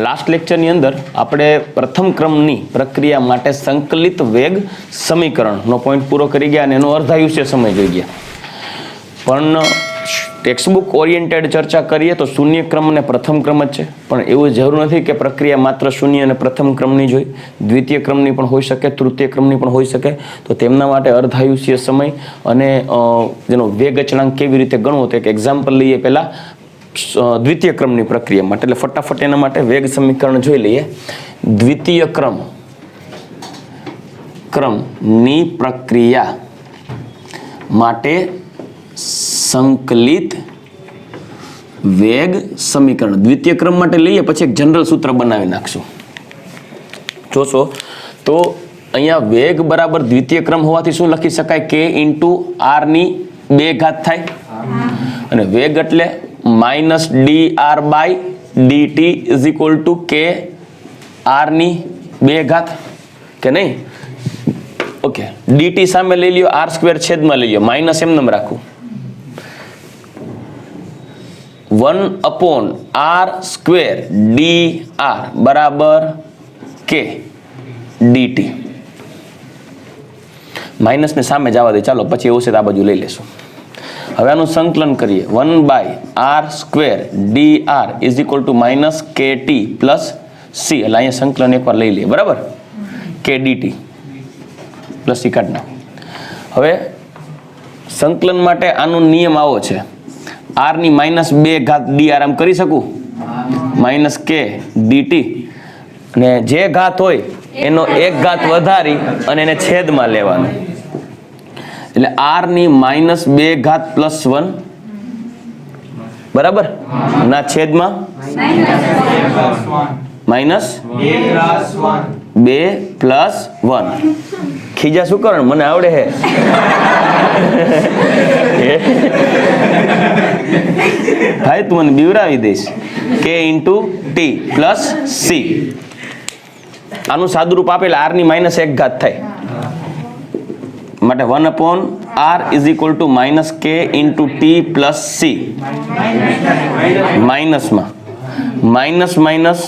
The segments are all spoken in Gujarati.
લાસ્ટ લેક્ચરની અંદર આપણે પ્રથમ ક્રમની પ્રક્રિયા માટે સંકલિત વેગ સમીકરણનો પોઈન્ટ પૂરો કરી ગયા અને એનો અર્ધાયુષ્ય સમય જોઈ ગયા. પણ ટેક્સ્ટબુક ઓરિએન્ટેડ ચર્ચા કરીએ તો શૂન્ય ક્રમ અને પ્રથમ ક્રમ જ છે. પણ એવું જરૂર નથી કે પ્રક્રિયા માત્ર શૂન્ય અને પ્રથમ ક્રમની જ હોય. દ્વિતીય ક્રમની પણ હોઈ શકે, તૃતીય ક્રમની પણ હોઈ શકે. તો તેમના માટે અર્ધાયુષ્ય સમય અને જેનો વેગ અચળાંક કેવી રીતે ગણવો તો એક એક્ઝામ્પલ લઈએ પહેલા દ્વિતીય ક્રમની પ્રક્રિયા માટે. એટલે ફટાફટ એના માટે વેગ સમીકરણ જોઈ લઈએ. દ્વિતીય ક્રમની પ્રક્રિયા માટે સંકલિત વેગ સમીકરણ દ્વિતીય ક્રમ માટે લઈએ, પછી એક જનરલ સૂત્ર બનાવી નાખશું. જોશો તો અહીંયા વેગ બરાબર દ્વિતીય ક્રમ હોવાથી શું લખી શકાય? k ઇન્ટુ r ની 2 ઘાત થાય અને વેગ એટલે minus dr by dt is equal to k r ની 2 ઘાત કે નહીં? ઓકે, dt સામે લઈ લ્યો, r સ્ક્વેર છેદમાં લઈ લ્યો, માઇનસ એમ નામ રાખું. 1/r સ્ક્વેર dr બરાબર k dt. માઇનસ ને સામે જવા દે, ચાલો પછી એવું છે તો આ બાજુ લઈ લેશું. હવે આનું સંકલન કરીએ. 1/r square dr is equal to minus kt plus c. એટલે અહીંયા સંકલન એકવાર લઈ લઈએ, બરાબર? k dt પ્લસ c કાઢ નાખો. હવે સંકલન માટે આનો નિયમ આવો છે, r ની માઇનસ 2 ઘાત dr આમ કરી શકું, માઇનસ k dt, અને જે ઘાત હોય એનો 1 ઘાત વધારી અને એને છેદમાં લેવાનું. એટલે r ની માઇનસ 2 ઘાત પ્લસ 1 બરાબર ના છેદમાં માઇનસ 2 પ્લસ 1. ખીજા શું કરણ? મને આવડે હે. ભાઈ તું મને બીવરાવી દઈશ. k into T plus C. આનું સાદુરૂપ આપેલા r ની માઇનસ 1 ઘાત થાય માટે 1/r is equal to minus k into T plus C. માઇનસમાં માઇનસ માઇનસ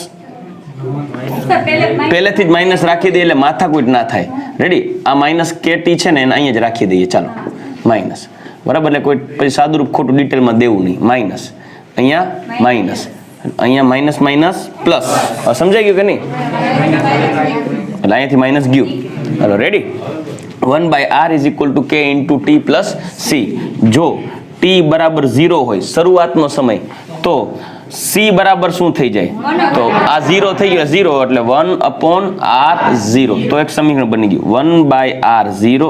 પહેલેથી જ માઇનસ રાખી દઈએ એટલે માથાકૂટ ના થાય. રેડી? આ માઇનસ kt છે ને એને અહીંયા જ રાખી દઈએ, ચાલો માઇનસ, બરાબર? એટલે કોઈ પછી સાદુરૂપ ખોટું ડિટેલમાં દેવું નહીં. માઇનસ અહીંયા માઇનસ, અહીંયા માઇનસ માઇનસ પ્લસ. સમજાઈ ગયું કે નહીં? એટલે અહીંયાથી માઇનસ ગયું. ચાલો ready? 1/r is equal to k into T plus C. જો t બરાબર 0 હોય શરૂઆતનો સમય તો c બરાબર શું થઈ જાય? તો આ 0 થઈ ગયો, 0 એટલે 1/r0. તો એક સમીકરણ બની ગયું 1/r0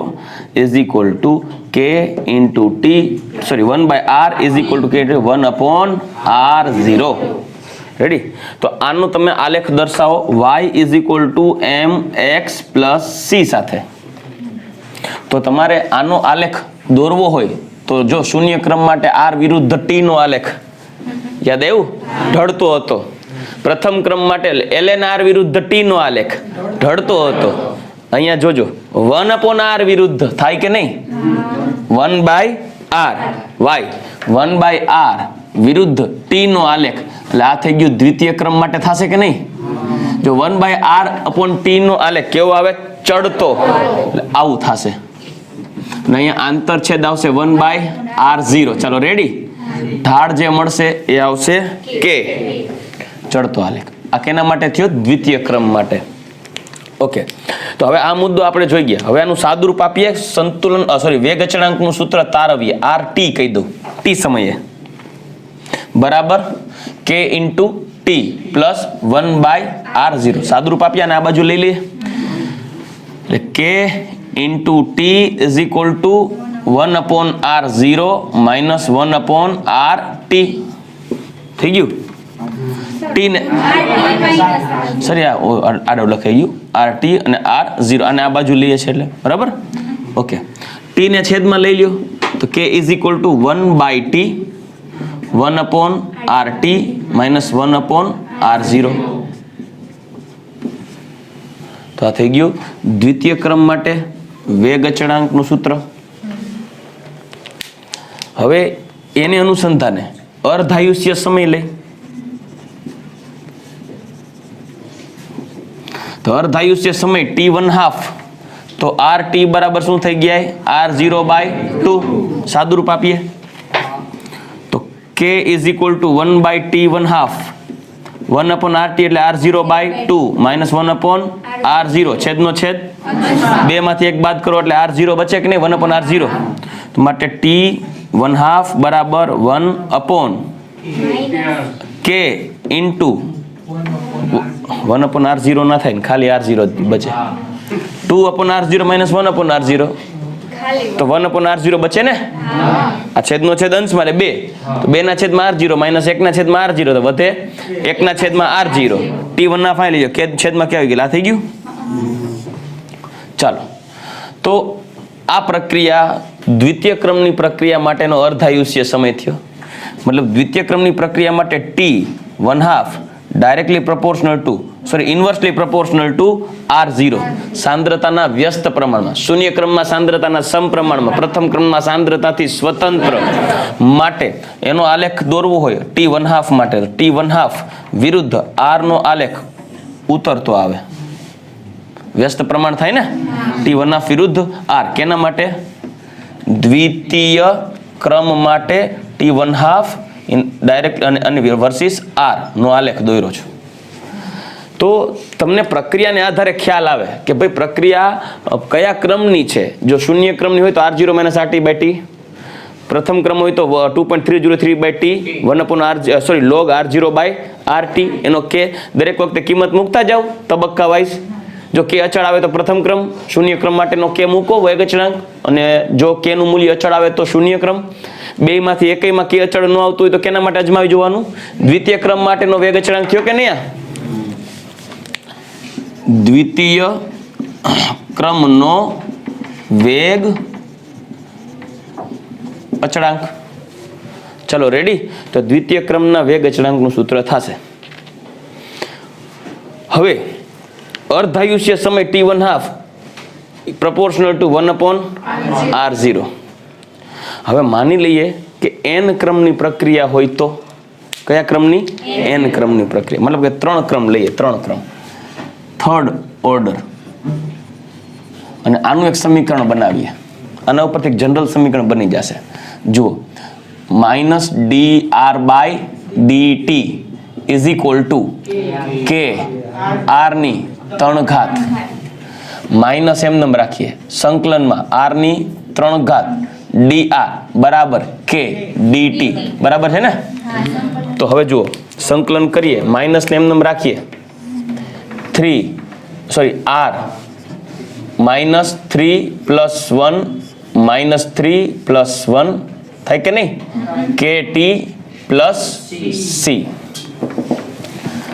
is equal to k into T, sorry 1/r is equal to k 1/r0. Ready? તો આનો તમે આલેખ દર્શાવો y is equal two mx plus c સાથે. તો તમારે આનો આલેખ દોરવો હોય તો જો શૂન્ય ક્રમ માટે r વિરુદ્ધ t નો આલેખ યાદ આવ્યું? ઢળતો હતો. પ્રથમ ક્રમ માટે ln r વિરુદ્ધ t નો આલેખ ઢળતો હતો. અહીંયા જોજો 1/r વિરુદ્ધ થાય કે નહીં? 1/r y 1/r વિરુદ્ધ t નો આલેખ, એટલે આ થઈ ગયું દ્વિતીય ક્રમ માટે થશે કે નહીં? જો 1/r/t નો આલેખ કેવો આવે? ચડતો. એટલે આવું થશે. અને અહીંયા આંતરછેદ આવશે 1/r0. ચાલો રેડી? ઢાળ જે મળશે એ આવશે k. ચડતો આલેખ. આ કેના માટે થયો? દ્વિતીય ક્રમ માટે. ઓકે, તો હવે આ મુદ્દો આપણે જોઈ ગયા. હવે આનું સાદુરૂપ આપીએ, સંતુલન વેગ અચળાંકનું સૂત્ર તારવીએ. rt કહી દઉં, t સમયે બરાબર k into T plus 1/r0. સાદુરૂપ આપીએ અને આ બાજુ લઈ લઈએ. એટલે k into T is equal two 1/r0 minus 1/rt. થઈ ગયું? ટી ને સરી આડો લખાઈ ગયું, rt અને r0, અને આ બાજુ લઈએ છે એટલે બરાબર. ઓકે, ટી ને છેદમાં લઈ લ્યો તો k is equal two 1/t 1/rt minus 1/r0. તો આ થઈ ગયું દ્વિતીય ક્રમ માટે વેગ અચળાંકનું સૂત્ર. હવે એને અનુસંધાને અર્ધાયુષ્ય સમય લઈ તો અર્ધાયુષ્ય સમય t1/2 તો RT બરાબર શું થઈ ગયા R0/2 સાદુરૂપ આપીએ તો K = 1/t1/2 1/RT એટલે R0/2 -1/R0 છેદનો છેદ 2 માંથી 1 બાદ કરો એટલે R0 બચે કે નહીં 1/R0 તો માટે t1/2 બરાબર 1/K ઇન્ટુ 1/R0 ના થાય ને ખાલી R0 બચે 2/R0 -1/R0 તો 1/R0 બચે ને આ છેદનો છેદ અંશમાં એટલે 2 તો 2 ના છેદમાં R0 -1 ના છેદમાં R0 તો વધે 1 ના છેદમાં R0 t1 ના ફાઈ લેજો છેદમાં કે આવી ગયું આ થઈ ગયું ચાલો તો આ પ્રક્રિયા દ્વિતીય ક્રમની પ્રક્રિયા માટેનો અર્ધાયુષ્ય સમય થયો મતલબ દ્વિતીય ક્રમની પ્રક્રિયા માટે t1/2 directly proportional to inversely proportional to R0 સાંદ્રતાના વ્યસ્ત પ્રમાણમાં શૂન્ય ક્રમમાં સાંદ્રતાના સમપ્રમાણમાં પ્રથમ ક્રમમાં સાંદ્રતાથી સ્વતંત્ર માટે એનો આલેખ દોરવો હોય t1/2 માટે t1/2 વિરુદ્ધ R નો આલેખ ઉતરતો આવે વ્યસ્ત પ્રમાણ થાય ને t1/2 વિરુદ્ધ R કેના માટે દ્વિતીય ક્રમ માટે t1/2 ડાયરેક્ટ અને વર્સિસ R નો આલેખ દોર્યો છું તો તમને પ્રક્રિયાને આધારે ખ્યાલ આવે કે ભાઈ પ્રક્રિયા કયા ક્રમની છે જો શૂન્ય ક્રમની હોય તો R0 - RT/T પ્રથમ ક્રમ હોય તો 2.303/T 1/R log R0/RT એનો K દરેક વખતે કિંમત મૂકતા જાવ તબક્કા વાઇઝ જો K અચળ આવે તો પ્રથમ ક્રમ શૂન્ય ક્રમ માટેનો K મૂકો વેગ અચળાંક અને જો K નું મૂલ્ય અચળ આવે તો શૂન્ય ક્રમ બે માંથી એકમાં K અચળ ન આવતું હોય તો કેના માટે અજમાવી જોવાનું દ્વિતીય ક્રમ માટેનો વેગ અચળાંક થયો કે નહીં દ્વિતીય ક્રમનો વેગ અચળાંક ચલો રેડી તો દ્વિતીય ક્રમના વેગ અચળાંકનું સૂત્ર થશે હવે અર્ધાયુષ્ય સમય t1/2 proportional to 1/R0 હવે માની લઈએ કે n ક્રમની પ્રક્રિયા હોય તો કયા ક્રમની n ક્રમની પ્રક્રિયા મતલબ કે 3 ક્રમ લઈએ 3 ક્રમ થર્ડ ઓર્ડર અને આનું એક સમીકરણ બનાવીએ આના ઉપરથી એક જનરલ સમીકરણ બની જશે જુઓ -dR/dt is equal to k r ની 3 ઘાત માઇનસ એમ નંબર રાખીએ સંકલનમાં r ની 3 ઘાત dr બરાબર k dt બરાબર છે ને તો હવે જુઓ સંકલન કરીએ માઇનસ ને એમ નંબર રાખીએ r -3 + 1 -3 + 1 થાય કે નહીં kt + c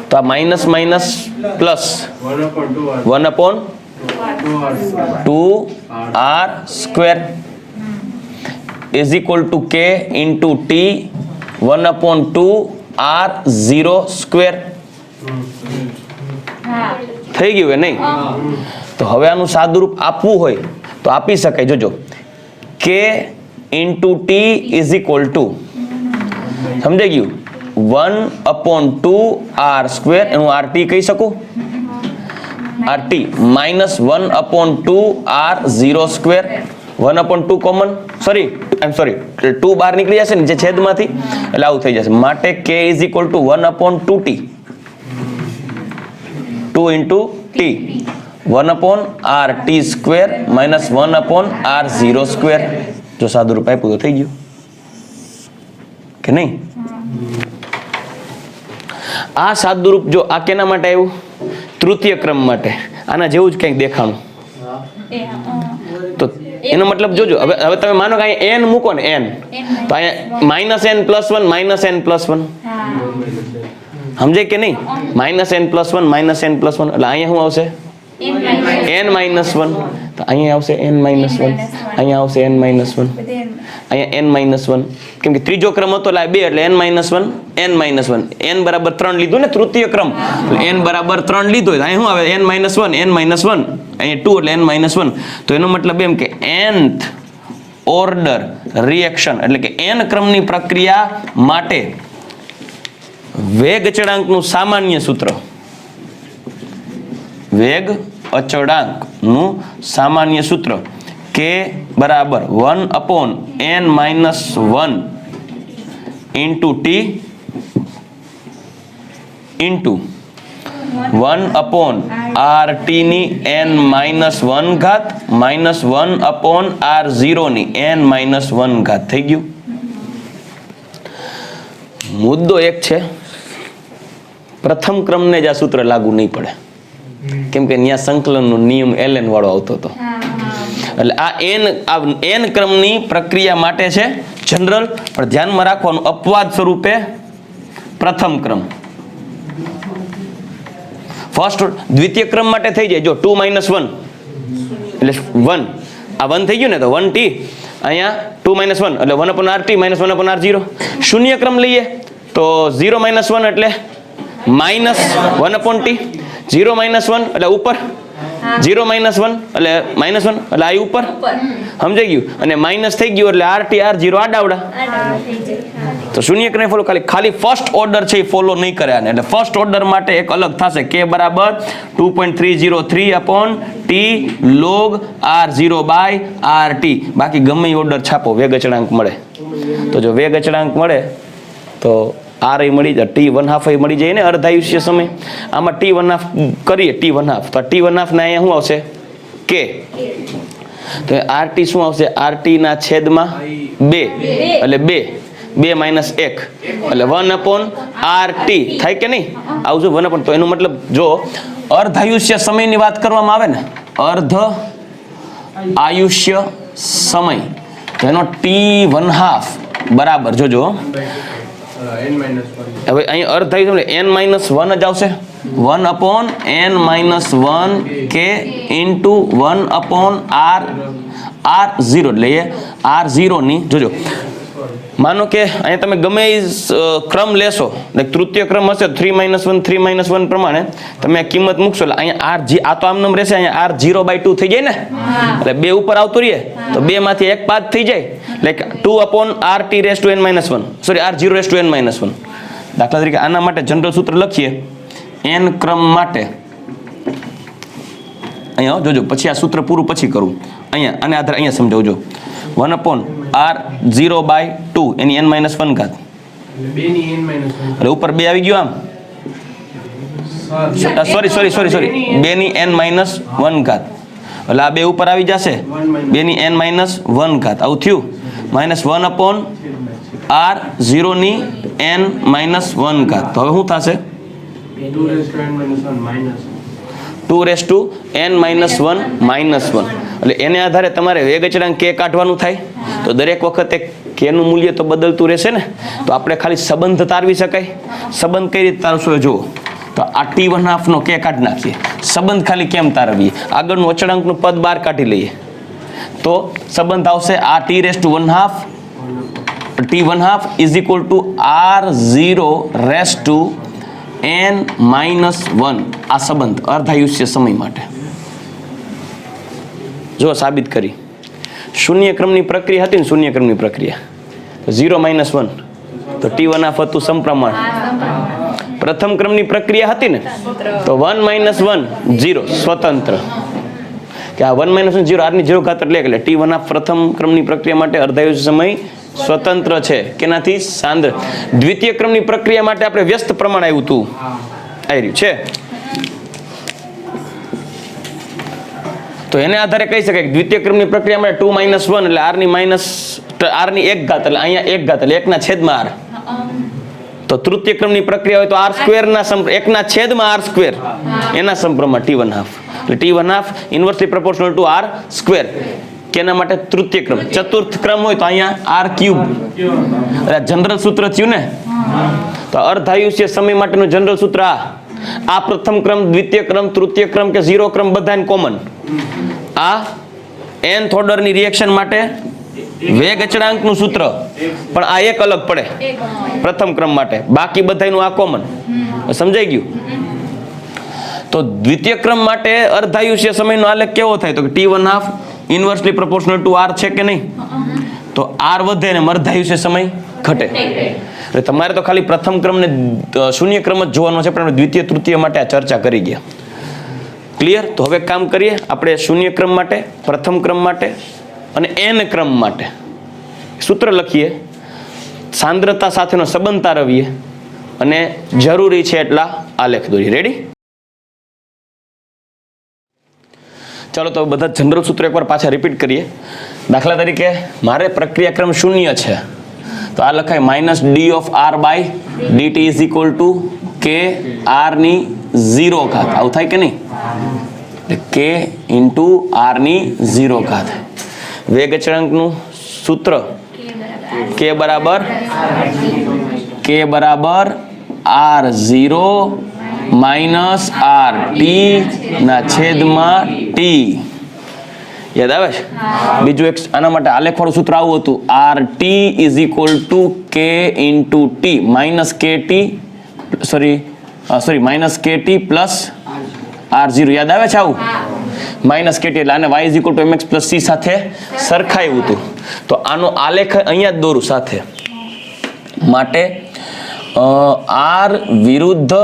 તો આ minus minus plus 1/2r² is equal to k into t 1/2r0². થઈ ગયું કે નહીં તો હવે આનું સાદુરૂપ આપવું હોય તો આપી શકાય જોજો k into t is equal to સમજાઈ ગયું 1/2r² એનું rt કહી શકું rt minus 1/2r0² 1/2 common sorry 2 બહાર નીકળી જશે ને જે છેદમાંથી એટલે આવું થઈ જશે માટે k is equal to 1/2t 2 into t 1/rt² minus 1/r0² જો સાદું રૂપ આપ્યું તો થઈ ગયું કે નહીં આ સાદુરૂપ જો આ કેના માટે આવ્યું તૃતીય ક્રમ માટે આના જેવું જ કંઈક દેખાણું તો એનો મતલબ જોજો હવે તમે માનો કે અહીંયા n મૂકો ને n તો અહીંયા -n + 1 -n + 1 સમજે કે નહીં -n + 1 -n + 1 એટલે અહીંયા શું આવશે n - 1 તો અહીંયા આવશે n - 1 અહીંયા આવશે n - 1 અહીંયા n - 1 કેમ કે ત્રીજો ક્રમ હતો એટલે 2 એટલે n - 1 n - 1 n બરાબર 3 લીધું ને તૃતીય ક્રમ n બરાબર 3 લીધો તો અહીં શું આવે n - 1 n - 1 અહીંયા 2 એટલે n - 1 તો એનો મતલબ એમ કે nth ઓર્ડર રિએક્શન એટલે કે n ક્રમની પ્રક્રિયા માટે વેગ અચળાંકનું સામાન્ય સૂત્ર વેગ અચળાંકનું સામાન્ય સૂત્ર k બરાબર 1/n-1 into t into 1/RT ની n-1 ઘાત માઇનસ 1/R0 ની n-1 ઘાત થઈ ગયું. મુદ્દો એક છે, પ્રથમ ક્રમને જ આ સૂત્ર લાગુ નહીં પડે, કેમ કે ત્યાં સંકલનનો નિયમ ln વાળો આવતો હતો. એટલે આ n ક્રમની પ્રક્રિયા માટે છે જનરલ, પણ ધ્યાનમાં રાખવાનું અપવાદ સ્વરૂપે પ્રથમ ક્રમ. ફર્સ્ટ દ્વિતીય ક્રમ માટે થઈ જાય જો 2 - 1 એટલે 1, આ 1 થઈ ગયું ને, તો 1t અહીંયા 2 - 1 એટલે 1/RT - 1/R0. શૂન્ય ક્રમ લઈએ તો 0 - 1 એટલે -1/t, 0 - 1 એટલે ઉપર, 0 - 1 એટલે -1 એટલે આ ઉપર, સમજાઈ ગયું. અને માઇનસ થઈ ગયું એટલે RT R0 આડાવડા. તો શૂન્ય ક્રમ ફોલો ખાલી ફર્સ્ટ ઓર્ડર છે એ ફોલો નહીં કરે આને, એટલે ફર્સ્ટ ઓર્ડર માટે એક અલગ થશે k બરાબર 2.303/t log R0/RT. બાકી ગમે એ ઓર્ડર છાપો, વેગ અચળાંક મળે. તો જો વેગ અચળાંક મળે તો R મળી જાય, t1/2 મળી જાય ને અર્ધાયુષ્ય સમય. આમાં t1/2 કરીએ, t1/2 તો t1/2 ના અહીંયા શું આવશે k, તો RT શું આવશે, RT ના છેદમાં 2 એટલે 2 - 1 એટલે 1/RT થાય કે નહીં, આવજો 1/, તો એનો મતલબ જો અર્ધાયુષ્ય સમયની વાત કરવામાં આવે ને, અર્ધ આયુષ્ય સમય, તો એનો t1/2 બરાબર જોજો હવે અહીં અર્ધાયુષ્ય n-1 જ આવશે, 1/n-1 k ઇન્ટુ 1/R0 એટલે એ R0 ની જોજો. માનો કે અહીંયા તમે ગમે એ ક્રમ લેશો, તૃતીય ક્રમ હશે 3 - 1 3 - 1 પ્રમાણે તમે આ કિંમત મૂકશો એટલે અહીંયા આ તો આમ નામ રહેશે, અહીંયા R0/2 થઈ જાય ને, એટલે 2 ઉપર આવતું રહીએ તો 2 માંથી 1 બાદ થઈ જાય, એટલે 2/RT⁻n-1 સોરી R0⁻n-1. દાખલા તરીકે આના માટે જનરલ સૂત્ર લખીએ n ક્રમ માટે, અહીંયા જોજો, પછી આ સૂત્ર પૂરું પછી કરું, અહીંયા અને આધાર અહીંયા સમજાવજો. 1/R0/2 એની n-1 ઘાત એટલે ઉપર 2 આવી ગયું, આમ સોરી 2 ની n-1 ઘાત એટલે આ 2 ઉપર આવી જશે, 2 ની n-1 ઘાત આવું થયું, -1/R0 ની n-1 ઘાત. તો હવે શું થશે 2n-1 એટલે એને આધારે તમારે વેગ અચળાંક k કાઢવાનું થાય. તો દરેક વખતે k નું મૂલ્ય તો બદલતું રહેશે ને, તો આપણે ખાલી સંબંધ તારવી શકાય. સંબંધ કઈ રીતે તારશો જુઓ, તો આ t1/2 નો k કાઢી નાખીએ, સંબંધ ખાલી કેમ તારવીએ, આગળનું અચળાંકનું પદ બહાર કાઢી લઈએ તો સંબંધ આવશે આ t1/2 is equal to R0⁻n-1. આ સંબંધ અર્ધાયુષ્ય સમય માટે જો સાબિત કરી. શૂન્ય ક્રમની પ્રક્રિયા હતી ને, શૂન્ય ક્રમની પ્રક્રિયા 0 - 1 તો t1/2 હતું સમપ્રમાણ. પ્રથમ ક્રમની પ્રક્રિયા હતી ને તો 1 - 1 0 સ્વતંત્ર, કે આ 1 - 1 0 R ની 0 ઘાત એટલે t1/2 પ્રથમ ક્રમની પ્રક્રિયા માટે અર્ધાયુષ્ય સમય સ્વતંત્ર છે કેનાથી, સાંદ્ર. દ્વિતીય ક્રમની પ્રક્રિયા માટે આપણે વ્યસ્ત પ્રમાણ આવ્યું હતું, આવી રહ્યું છે, તો એને આધારે કહી શકાય કે દ્વિતીય ક્રમની પ્રક્રિયા માટે 2 - 1 એટલે R ની 1 ઘાત એટલે અહીંયા 1 ઘાત એટલે 1 ના છેદમાં R. તો તૃતીય ક્રમની પ્રક્રિયા હોય તો R સ્ક્વેર ના 1 ના છેદમાં R સ્ક્વેર એના સમપ્રમાણ t1/2 એટલે t1/2 inversely proportional to R square. કેના માટે તૃતીય ક્રમ. ચતુર્થ ક્રમ હોય તો અહીંયા R ક્યુબ એટલે જનરલ સૂત્ર થયું ને, તો અર્ધાયુષ્ય સમય માટેનું જનરલ સૂત્ર આ પ્રથમ ક્રમ, દ્વિતીય ક્રમ, તૃતીય ક્રમ કે 0 ક્રમ બધાને કોમન. આ nth ઓર્ડર ની રિએક્શન માટે વેગ અચળાંકનું સૂત્ર, પણ આ એક અલગ પડે પ્રથમ ક્રમ માટે, બાકી બધાનું આ કોમન. સમજાઈ ગયું? તો દ્વિતીય ક્રમ માટે અર્ધાયુષ્ય સમયનો આલેખ કેવો થાય, તો t1/2 inversely proportional to R છે કે નહીં, તો R વધે ને અર્ધાયુષ્ય સમય ઘટે. એટલે તમારે તો ખાલી પ્રથમ ક્રમ ને શૂન્ય ક્રમ જ જોવાનો છે, પણ દ્વિતીય તૃતીય માટે આ ચર્ચા કરી ગયા. ક્લિયર? તો હવે કામ કરીએ આપણે શૂન્ય ક્રમ માટે, પ્રથમ ક્રમ માટે અને n ક્રમ માટે સૂત્ર લખીએ, સાંદ્રતા સાથેનો સંબંધ તારવીએ અને જરૂરી છે એટલા આલેખ દોરીએ. રેડી? ચાલો તો બધા જનરલ સૂત્રો એકવાર પાછા રિપીટ કરીએ. દાખલા તરીકે મારે પ્રક્રિયાક્રમ શૂન્ય છે તો આ લખાય -d/r/dt is equal to k r ની 0 ઘાત. આવું થાય કે નહીં? k ઇન્ટુ r ની 0 ઘાત. વેગ અચળાંકનું સૂત્ર k બરાબર r0 માઇનસ rt ના છેદમાં t. યાદ આવે છે? બીજું એક આના માટે આલેખવાળું સૂત્ર આવું હતું, rt is equal to k into t minus kt minus kt plus r0. યાદ આવે છે આવું? માઇનસ kt એટલે આને y is equal two mx plus c સાથે સરખાયું હતું. તો આનો આલેખ અહીંયા જ દોરું સાથે. માટે r વિરુદ્ધ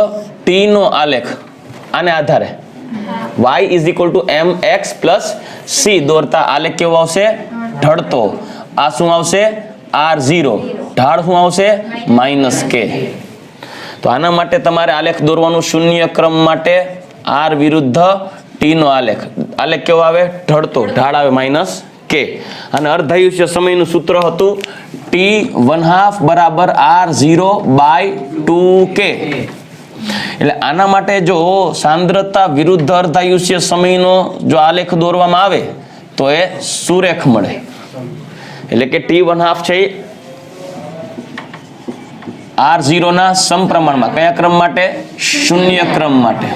t નો આલેખ આને આધારે y is equal two mx plus c દોરતા આલેખ કેવો આવશે? ઢળતો. આ શું આવશે? r0. ઢાળ શું આવશે? Minus k. તો આના માટે તમારે આલેખ દોરવાનું શૂન્ય ક્રમ માટે r વિરુદ્ધ t નો આલેખ. આલેખ કેવો આવે? ઢળતો. ઢાળ આવે માઇનસ k. અને અર્ધાયુષ્ય સમયનું સૂત્ર હતું t½ બરાબર r0/2k. એટલે આના માટે જો સાંદ્રતા વિરુદ્ધ અર્ધાયુષ્ય સમયનો જો આલેખ દોરવામાં આવે તો એ સુરેખ મળે. એટલે કે t½ છે r0 ના સમપ્રમાણમાં. કયા ક્રમ માટે? શૂન્ય ક્રમ માટે.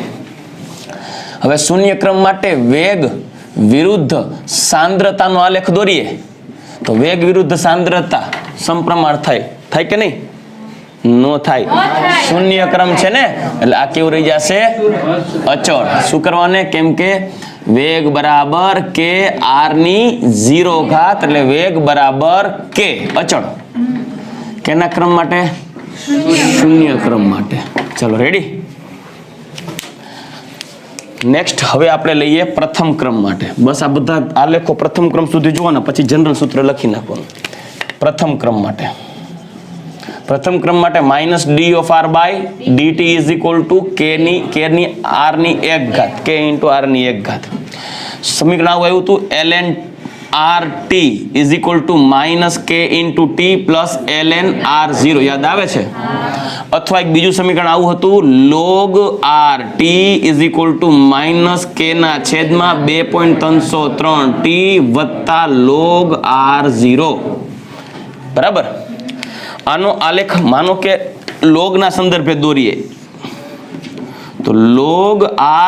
હવે શૂન્ય ક્રમ માટે વેગ વિરુદ્ધ સાંદ્રતાનો આલેખ દોરીએ તો વેગ વિરુદ્ધ સાંદ્રતા સમપ્રમાણ થાય કે નહીં? નો થાય. શૂન્ય ક્રમ છે ને એટલે આ કેવું રહી જશે? અચળ. શું કરવાને? કેમ કે વેગ બરાબર k r ની 0 ઘાત એટલે વેગ બરાબર k અચળ. કેના ક્રમ માટે? શૂન્ય ક્રમ માટે. ચલો રેડી? નેક્સ્ટ હવે આપણે લઈએ પ્રથમ ક્રમ માટે. બસ આ બધા આલેખો પ્રથમ ક્રમ સુધી જોવાના, પછી જનરલ સૂત્ર લખી નાખવાનું. પ્રથમ ક્રમ માટે -d/r/dt is equal to k ની r ની 1 ઘાત, k ઇન્ટુ r ની 1 ઘાત. સમીકરણ આવું આવ્યું હતું, ln rt is equal to -k into t plus ln r0. યાદ આવે છે? અથવા એક બીજું સમીકરણ આવું હતું, log rt is equal to -k ના છેદમાં 2.303 t વત્તા log r0. બરાબર? આનો આલેખ માનો કે log ના સંદર્ભે દોરીએ તો log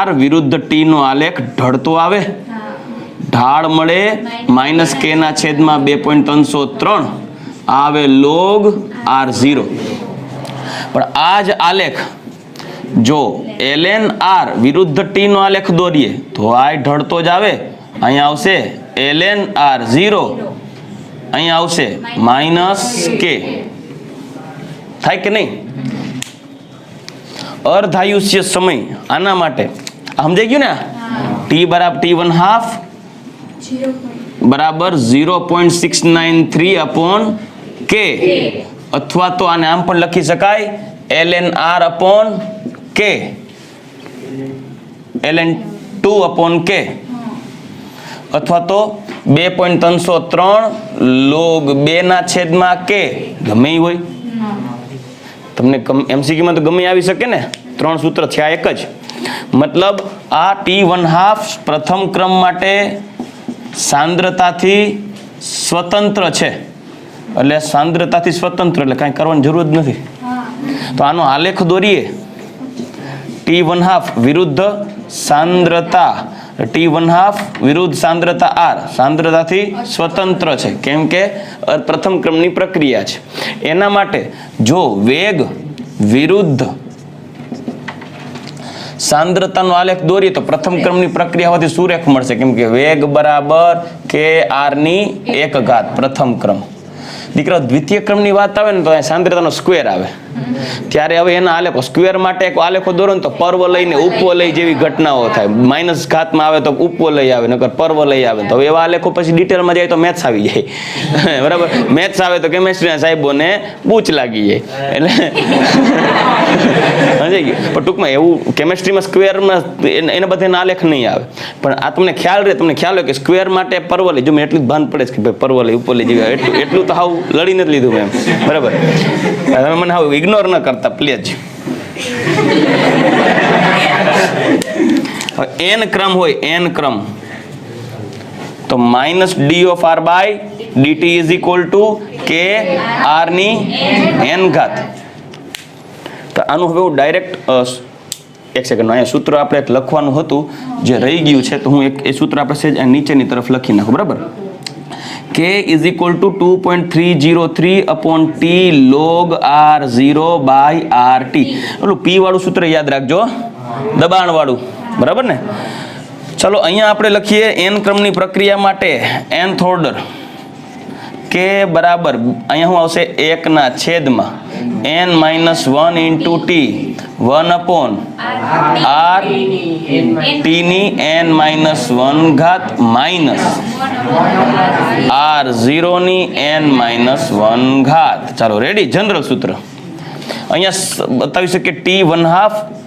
r વિરુદ્ધ t નો આલેખ ઢળતો આવે. ઢાળ મળે -k ના છેદમાં 2.303 આવે log r0. પણ આ જ આલેખ જો ln r વિરુદ્ધ t નો આલેખ દોરીએ તો આ ઢળતો જ આવે. અહીંયા આવશે ln r0, અહીંયા આવશે -k. થાય કે નહીં? અર્ધાયુષ્ય સમય આના માટે સમજાઈ ગયું ને? t½ બરાબર 0.693/k. અથવા તો આને આમ પણ લખી શકાય ln r/k, ln2/k. અથવા તો 2.303 log 2 ના છેદમાં k. ગમે ઈ હોય તમને MCQ માં તો ગમે આવી શકે ને. 3 સૂત્ર થયા એક જ. મતલબ આ t½ પ્રથમ ક્રમ માટે સાંદ્રતાથી સ્વતંત્ર છે. એટલે સાંદ્રતાથી સ્વતંત્ર એટલે કાંઈ કરવાની જરૂર જ નથી. તો આનો આલેખ દોરીએ t½ વિરુદ્ધ સાંદ્રતા, t½ વિરુદ્ધ સાંદ્રતા r, સાંદ્રતાથી સ્વતંત્ર છે કેમ કે પ્રથમ ક્રમની પ્રક્રિયા છે. એના માટે જો વેગ વિરુદ્ધ સાંદ્રતાનો આલેખ દોરીએ તો પ્રથમ ક્રમની પ્રક્રિયા હોવાથી સુરેખ મળશે કેમ કે વેગ બરાબર k r ની 1 ઘાત પ્રથમ ક્રમ. દીકરા દ્વિતીય ક્રમની વાત આવે ને તો સાંદ્રતાનો સ્ક્વેર આવે. ત્યારે હવે એના આલેખો સ્ક્વેર માટે એક આલેખો દોરો ને તો પર્વલય ને ઉપવલય જેવી ઘટનાઓ થાય. માઇનસ ઘાતમાં આવે તો ઉપવલય આવે, નકર પર્વલય આવે. તો હવે એવા આલેખો પછી ડિટેલમાં જાય તો મેથ્સ આવી જાય. બરાબર, મેથ્સ આવે તો કેમેસ્ટ્રીના સાહેબોને બૂચ લાગી જાય. એટલે સમજાઈ ગયું. પણ ટૂંકમાં એવું કેમેસ્ટ્રીમાં સ્ક્વેરમાં એને બધાના આલેખ નહીં આવે. પણ આ તમને ખ્યાલ હોય કે સ્ક્વેર માટે પર્વલય, જો મેં એટલું જ ભાન પડે છે કે ભાઈ પર્વલય ઉપવલય જેવી એટલું તો હાવ લડી નથી લીધું મેં. બરાબર, હવે મને હાવ ઇગ્નોર ન કરતા પ્લીઝ. એન ક્રમ હોય, એન ક્રમ, તો minus d of r by dt is equal to k r ની એન ઘાત. તો આનું હવે હું ડાયરેક્ટ એક સેકન્ડ અહીંયા સૂત્ર આપણે લખવાનું હતું જે રહી ગયું છે, તો હું એ સૂત્ર આપણે નીચેની તરફ લખી નાખું. બરાબર, k is equal to 2.303 upon t log r0 બાય rt. ઓલું p વાળું સૂત્ર યાદ રાખજો, દબાણ વાળું. બરાબર ને? ચલો અહીંયા આપણે લખીએ n ક્રમની પ્રક્રિયા માટે nth ઓર્ડર k બરાબર અહીંયા શું આવશે 1 ના છેદમાં n minus 1 into T 1 upon r t ની n માઇનસ 1 ઘાત માઇનસ r0 ની n માઇનસ 1 ઘાત. ચાલો રેડી. જનરલ સૂત્ર અહીંયા બતાવી શકીએ t 1/2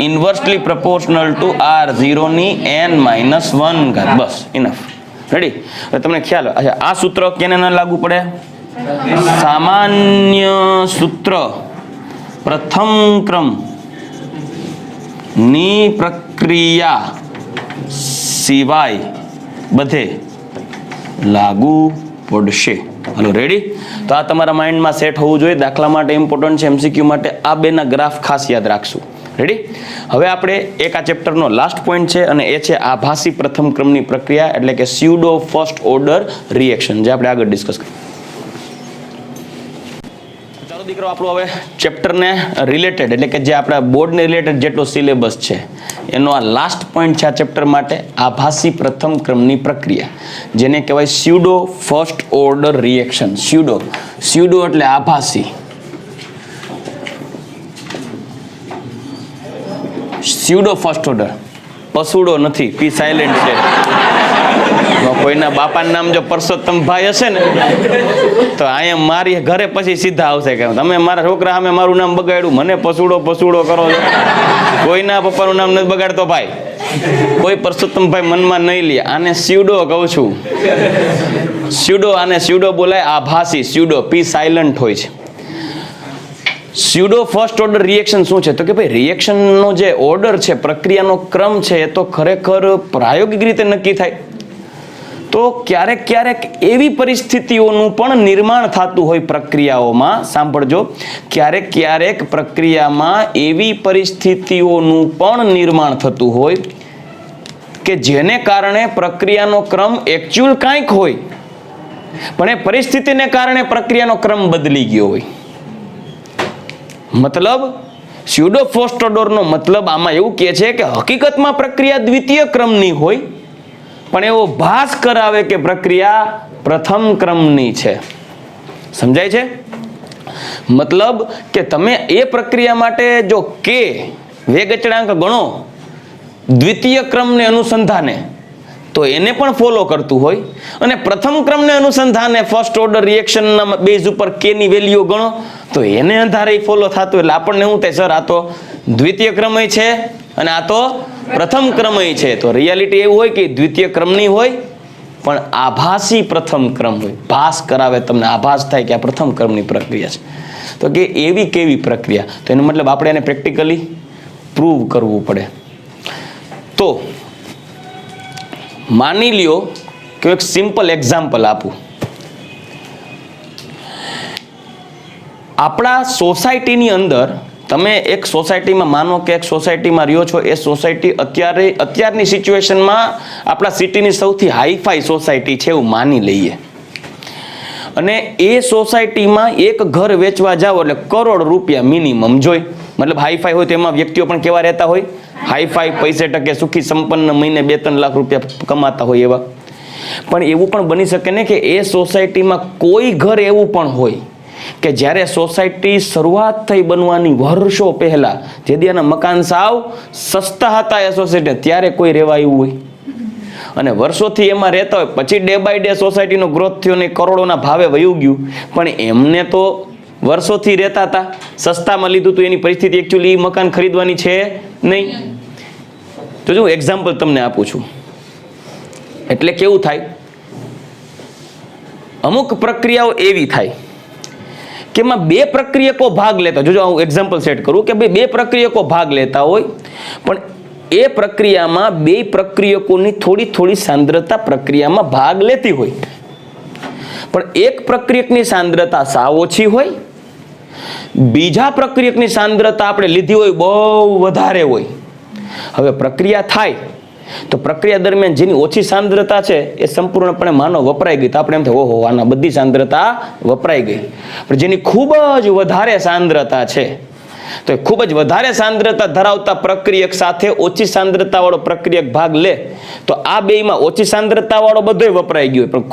ઇન્વર્સલી પ્રોપોર્શનલ ટુ r0 ની n માઇનસ 1 ઘાત. બસ ઇનફ. રેડી. હવે તમને ખ્યાલ, અચ્છા આ સૂત્ર કેને ન લાગુ પડે? સામાન્ય સૂત્ર પ્રથમ ક્રમ ની પ્રક્રિયા સિવાય બધે લાગુ પડશે. હાલો રેડી. તો આ તમારા માઇન્ડમાં સેટ હોવું જોઈએ. દાખલા માટે ઇમ્પોર્ટન્ટ છે, એમસીક્યુ માટે આ બેના ગ્રાફ ખાસ યાદ રાખશું. રેડી. હવે આપણે એક આ ચેપ્ટરનો લાસ્ટ પોઈન્ટ છે અને એ છે આભાસી પ્રથમ ક્રમની પ્રક્રિયા, એટલે કે સ્યુડો ફર્સ્ટ ઓર્ડર રિએક્શન, જે આપણે આગળ ડિસ્કસ કરીએ. ચાલો દીકરો, આપણું હવે ચેપ્ટરને રિલેટેડ, એટલે કે જે આપણા બોર્ડને રિલેટેડ જેટલો સિલેબસ છે એનો આ લાસ્ટ પોઈન્ટ છે આ ચેપ્ટર માટે, આભાસી પ્રથમ ક્રમની પ્રક્રિયા, જેને કહેવાય pseudo first order reaction. Pseudo એટલે આભાસી, સ્યુડો ફર્સ્ટ ઓર્ડર. પસુડો નથી, પી સાયલેન્ટ છે. કોઈના બાપાનું નામ જો પરસોત્તમભાઈ હશે ને તો અહીંયા મારી ઘરે પછી સીધા આવશે કે તમે મારા છોકરા સામે મારું નામ બગાડ્યું, મને પસુડો કરો છો. કોઈના પપ્પાનું નામ નથી બગાડતો ભાઈ. કોઈ પરસોત્તમભાઈ મનમાં નહીં લે. આને સ્યુડો કહું છું. સ્યુડો, આને સ્યુડો બોલાય. આભાસી સ્યુડો, પી સાયલન્ટ હોય છે. સ્યુડો ફર્સ્ટ ઓર્ડર રિએક્શન શું છે? તો કે ભાઈ રિએક્શનનો જે ઓર્ડર છે, પ્રક્રિયાનો ક્રમ છે, એ તો ખરેખર પ્રાયોગિક રીતે નક્કી થાય. તો ક્યારેક એવી પરિસ્થિતિઓનું પણ નિર્માણ થતું હોય પ્રક્રિયાઓમાં. સાંભળજો, ક્યારેક પ્રક્રિયામાં એવી પરિસ્થિતિઓનું પણ નિર્માણ થતું હોય કે જેને કારણે પ્રક્રિયાનો ક્રમ એકચ્યુઅલ કાંઈક હોય, પણ એ પરિસ્થિતિને કારણે પ્રક્રિયાનો ક્રમ બદલી ગયો હોય. મતલબ સ્યુડો ફર્સ્ટ ઓર્ડરનો મતલબ આમાં એવું કહે છે કે હકીકતમાં પ્રક્રિયા દ્વિતીય ક્રમની હોય, પણ એવો ભાસ કરાવે કે પ્રક્રિયા પ્રથમ ક્રમની છે. સમજાય છે? મતલબ કે તમે એ પ્રક્રિયા માટે જો કે વેગ અચળાંક ગણો દ્વિતીય ક્રમને અનુસંધાને, તો એને પણ ફોલો કરતું હોય, અને પ્રથમ ક્રમને અનુસંધાને ફર્સ્ટ ઓર્ડર રિએક્શનના બેઝ ઉપર કે ની વેલ્યુ ગણો તો એને આધારે ફોલો થતું. એટલે આપણને શું થાય, સર આ તો દ્વિતીય ક્રમય છે અને આ તો પ્રથમ ક્રમય છે. તો રિયાલિટી એવું હોય કે દ્વિતીય ક્રમની હોય પણ આભાસી પ્રથમ ક્રમ હોય. ભાસ કરાવે, તમને આભાસ થાય કે આ પ્રથમ ક્રમની પ્રક્રિયા છે. તો કે એવી કેવી પ્રક્રિયા? તો એનો મતલબ આપણે એને પ્રેક્ટિકલી પ્રૂવ કરવું પડે. તો માની લ્યો કે એક સિમ્પલ એક્ઝામ્પલ આપું. આપણા સોસાયટીની અંદર, તમે એક સોસાયટીમાં માનો કે એક સોસાયટીમાં રહ્યો છો. એ સોસાયટી અત્યારની સિચ્યુએશનમાં આપણા સિટીની સૌથી હાઈફાઈ સોસાયટી છે એવું માની લઈએ. અને એ સોસાયટીમાં એક ઘર વેચવા જાઓ એટલે કરોડ રૂપિયા મિનિમમ જોઈ. મતલબ હાઈફાઈ હોય તો એમાં વ્યક્તિઓ પણ કેવા રહેતા હોય? હાઈફાઈ, પૈસે ટકે સુખી સંપન્ન, મહિને 2-3 લાખ રૂપિયા કમાતા હોય એવા. પણ એવું પણ બની શકે ને કે એ સોસાયટીમાં કોઈ ઘર એવું પણ હોય કે જ્યારે સોસાયટી શરૂઆત થઈ બનવાની વર્ષો પહેલા, જેથી એના મકાન સાવ સસ્તા હતા એ સોસાયટી, ત્યારે કોઈ રહેવા આવ્યું હોય અને વર્ષોથી એમાં રહેતા હોય, પછી ડે બાય ડે સોસાયટીનો ગ્રોથ થયો ને કરોડોના ભાવે વયું ગયું, પણ એમને તો વર્ષોથી રહેતા હતા, સસ્તામાં લીધું તો એની પરિસ્થિતિ એકચ્યુઅલી મકાન ખરીદવાની છે નહીં. તો જો એક્ઝામ્પલ તમને આપું છું. એટલે કેવું થાય, અમુક પ્રક્રિયાઓ એવી થાય કે એમાં બે પ્રક્રિયકો ભાગ લેતા, જોજો હું એક્ઝામ્પલ સેટ કરું કે ભાઈ બે પ્રક્રિયકો ભાગ લેતા હોય, પણ એ પ્રક્રિયામાં બે પ્રક્રિયકોની થોડી થોડી સાંદ્રતા પ્રક્રિયામાં ભાગ લેતી હોય, પણ એક પ્રક્રિયકની સાંદ્રતા સાવ ઓછી હોય, બીજા પ્રક્રિયકની સાંદ્રતા આપણે લીધી હોય બહુ વધારે હોય. હવે પ્રક્રિયા થાય તો પ્રક્રિયા દરમિયાન જેની ઓછી સાંદ્રતા છે એ સંપૂર્ણપણે માનો વપરાઈ ગઈ, તો આપણે એમ થાય ઓહો આના બધી સાંદ્રતા વપરાઈ ગઈ. પણ જેની ખૂબ જ વધારે સાંદ્રતા છે, તો ખૂબ જ વધારે સાંદ્રતા ધરાવતા પ્રક્રિયક સાથે ઓછી સાંદ્રતા વાળો પ્રક્રિયક ભાગ લે, તો આ બેયમાં ઓછી સાંદ્રતા વાળો બધોય વપરાઈ ગયો, પણ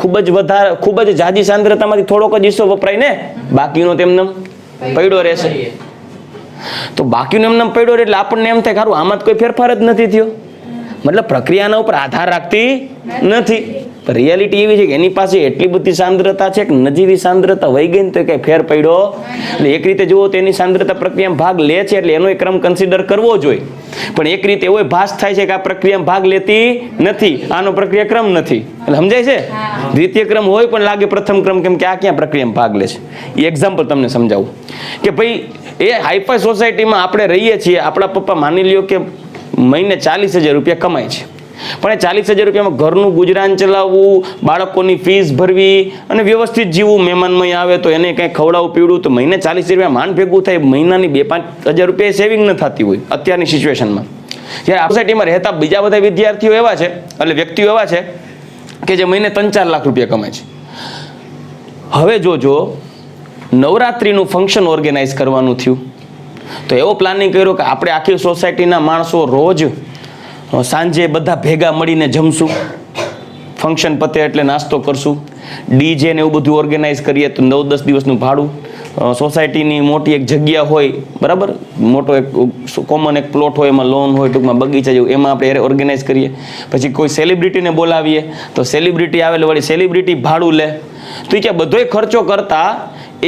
ખૂબ જ ઝાઝી સાંદ્રતામાંથી થોડોક જ હિસ્સો વપરાય ને, બાકીનો તેમને પડ્યો રહેશે. તો બાકીનો એમને પડ્યો રહે એટલે આપણને એમ થાય કે સારું આમાં કોઈ ફેરફાર જ નથી થયો, મતલબ પ્રક્રિયાના ઉપર આધાર રાખતી નથી. રિયાલિટી એવી છે કે એની પાસે એટલી બધી સાંદ્રતા છે કે નજીવી સાંદ્રતા વહી ગઈ ને તો કઈ ફેર પડ્યો. એટલે એક રીતે જુઓ તો એની સાંદ્રતા પ્રક્રિયામાં ભાગ લે છે એટલે એનો ક્રમ કન્સિડર કરવો જોઈએ, પણ એક રીતે એવો ભાસ થાય છે કે આ પ્રક્રિયામાં ભાગ લેતી નથી, આનો પ્રક્રિયા ક્રમ નથી. એટલે સમજાય છે, દ્વિતીય ક્રમ હોય પણ લાગે પ્રથમ ક્રમ, કેમ કે આ ક્યાં પ્રક્રિયામાં ભાગ લે છે. એ એક્ઝામ્પલ તમને સમજાવું કે ભાઈ એ હાઈફાઈ સોસાયટીમાં આપણે રહીએ છીએ, આપણા પપ્પા માની લ્યો કે મહિને 40,000 રૂપિયા કમાય છે, પણ એ 40,000 રૂપિયામાં ઘરનું ગુજરાન ચલાવવું, બાળકોની ફીસ ભરવી અને વ્યવસ્થિત જીવવું, મહેમાનમાં આવે તો એને કંઈ ખવડાવવું પીવડવું, તો મહિને 40,000 રૂપિયા માંડ ભેગું થાય, મહિનાની 2-5 હજાર રૂપિયા સેવિંગ ન થતી હોય અત્યારની સિચ્યુએશનમાં. જ્યારે આ સોસાયટીમાં રહેતા બીજા બધા વિદ્યાર્થીઓ એવા છે, એટલે વ્યક્તિઓ એવા છે કે જે મહિને 3-4 લાખ રૂપિયા કમાય છે. હવે જોજો નવરાત્રિનું ફંક્શન ઓર્ગેનાઇઝ કરવાનું થયું, તો એવો પ્લાનિંગ કર્યો કે આપણે આખી સોસાયટીના માણસો રોજ સાંજે બધા ભેગા મળીને જમશું, ફંક્શન પતે એટલે નાસ્તો કરશું, ડીજે ને એવું બધું ઓર્ગેનાઇઝ કરીએ, તો 9-10 દિવસનું ભાડું, સોસાયટીની મોટી એક જગ્યા હોય બરાબર, મોટો એક કોમન એક પ્લોટ હોય, એમાં લોન હોય, ટૂંકમાં બગીચા જેવું, એમાં આપણે ઓર્ગેનાઇઝ કરીએ. પછી કોઈ સેલિબ્રિટીને બોલાવીએ તો સેલિબ્રિટી આવે વળી સેલિબ્રિટી ભાડું લે, તો એ બધોય ખર્ચો કરતા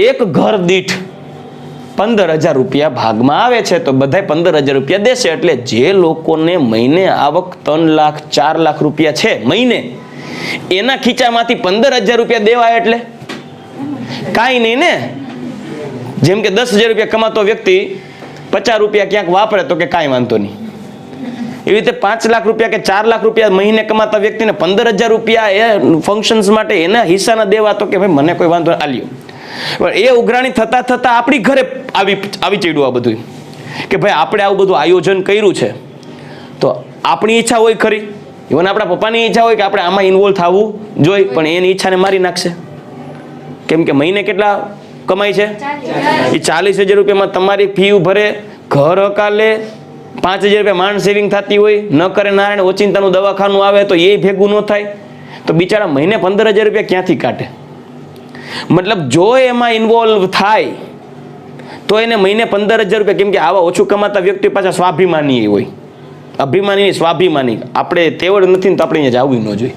એક ઘર દીઠ 15,000 રૂપિયા ભાગમાં આવે છે, તો બધાય 15,000 રૂપિયા દેશે. એટલે જે લોકોને મહિને આવક 3 લાખ 4 લાખ રૂપિયા છે મહિને, એના ખીચામાંથી 15,000 રૂપિયા દેવાય એટલે કાંઈ નહીં ને. જેમ કે 10,000 રૂપિયા કમાતો વ્યક્તિ 50 રૂપિયા ક્યાંક વાપરે તો કે કાંઈ વાંધો નહીં, એવી રીતે 5 લાખ રૂપિયા કે 4 લાખ રૂપિયા મહિને કમાતા વ્યક્તિને 15,000 રૂપિયા એ ફંક્શન્સ માટે એના હિસ્સાના દેવા, તો કે ભાઈ મને કોઈ વાંધો આલ્યો. પણ એ ઉઘરાણી થતા થતા આપણી ઘરે આવી ચડ્યું આ બધું કે ભાઈ આપણે આવું બધું આયોજન કર્યું છે, તો આપણી ઈચ્છા હોય ખરી, ઇવન આપણા પપ્પાની ઈચ્છા હોય કે આપણે આમાં ઇન્વોલ્વ થવું જોઈએ, પણ એની ઈચ્છાને મારી નાખશે. કેમ કે મહિને કેટલા કમાય છે, એ 40,000 રૂપિયામાં તમારી ફી ભરે, ઘર હકાલે, 5,000 રૂપિયા માંડ સેવિંગ થતી હોય, ન કરે નારાયણ ઓચિંતાનું દવાખાનું આવે તો એ ભેગું ન થાય, તો બિચારા મહિને 15,000 રૂપિયા ક્યાંથી કાઢે. મતલબ જો એમાં ઇન્વોલ્વ થાય તો એને મહિને 15,000 રૂપિયા, કેમ કે આવા ઓછું કમાતા વ્યક્તિ પાછા સ્વાભિમાની હોય, અભિમાની સ્વાભિમાની, આપણે તેવડ નથી ને તો આપણે અહીંયા જવું ન જોઈએ.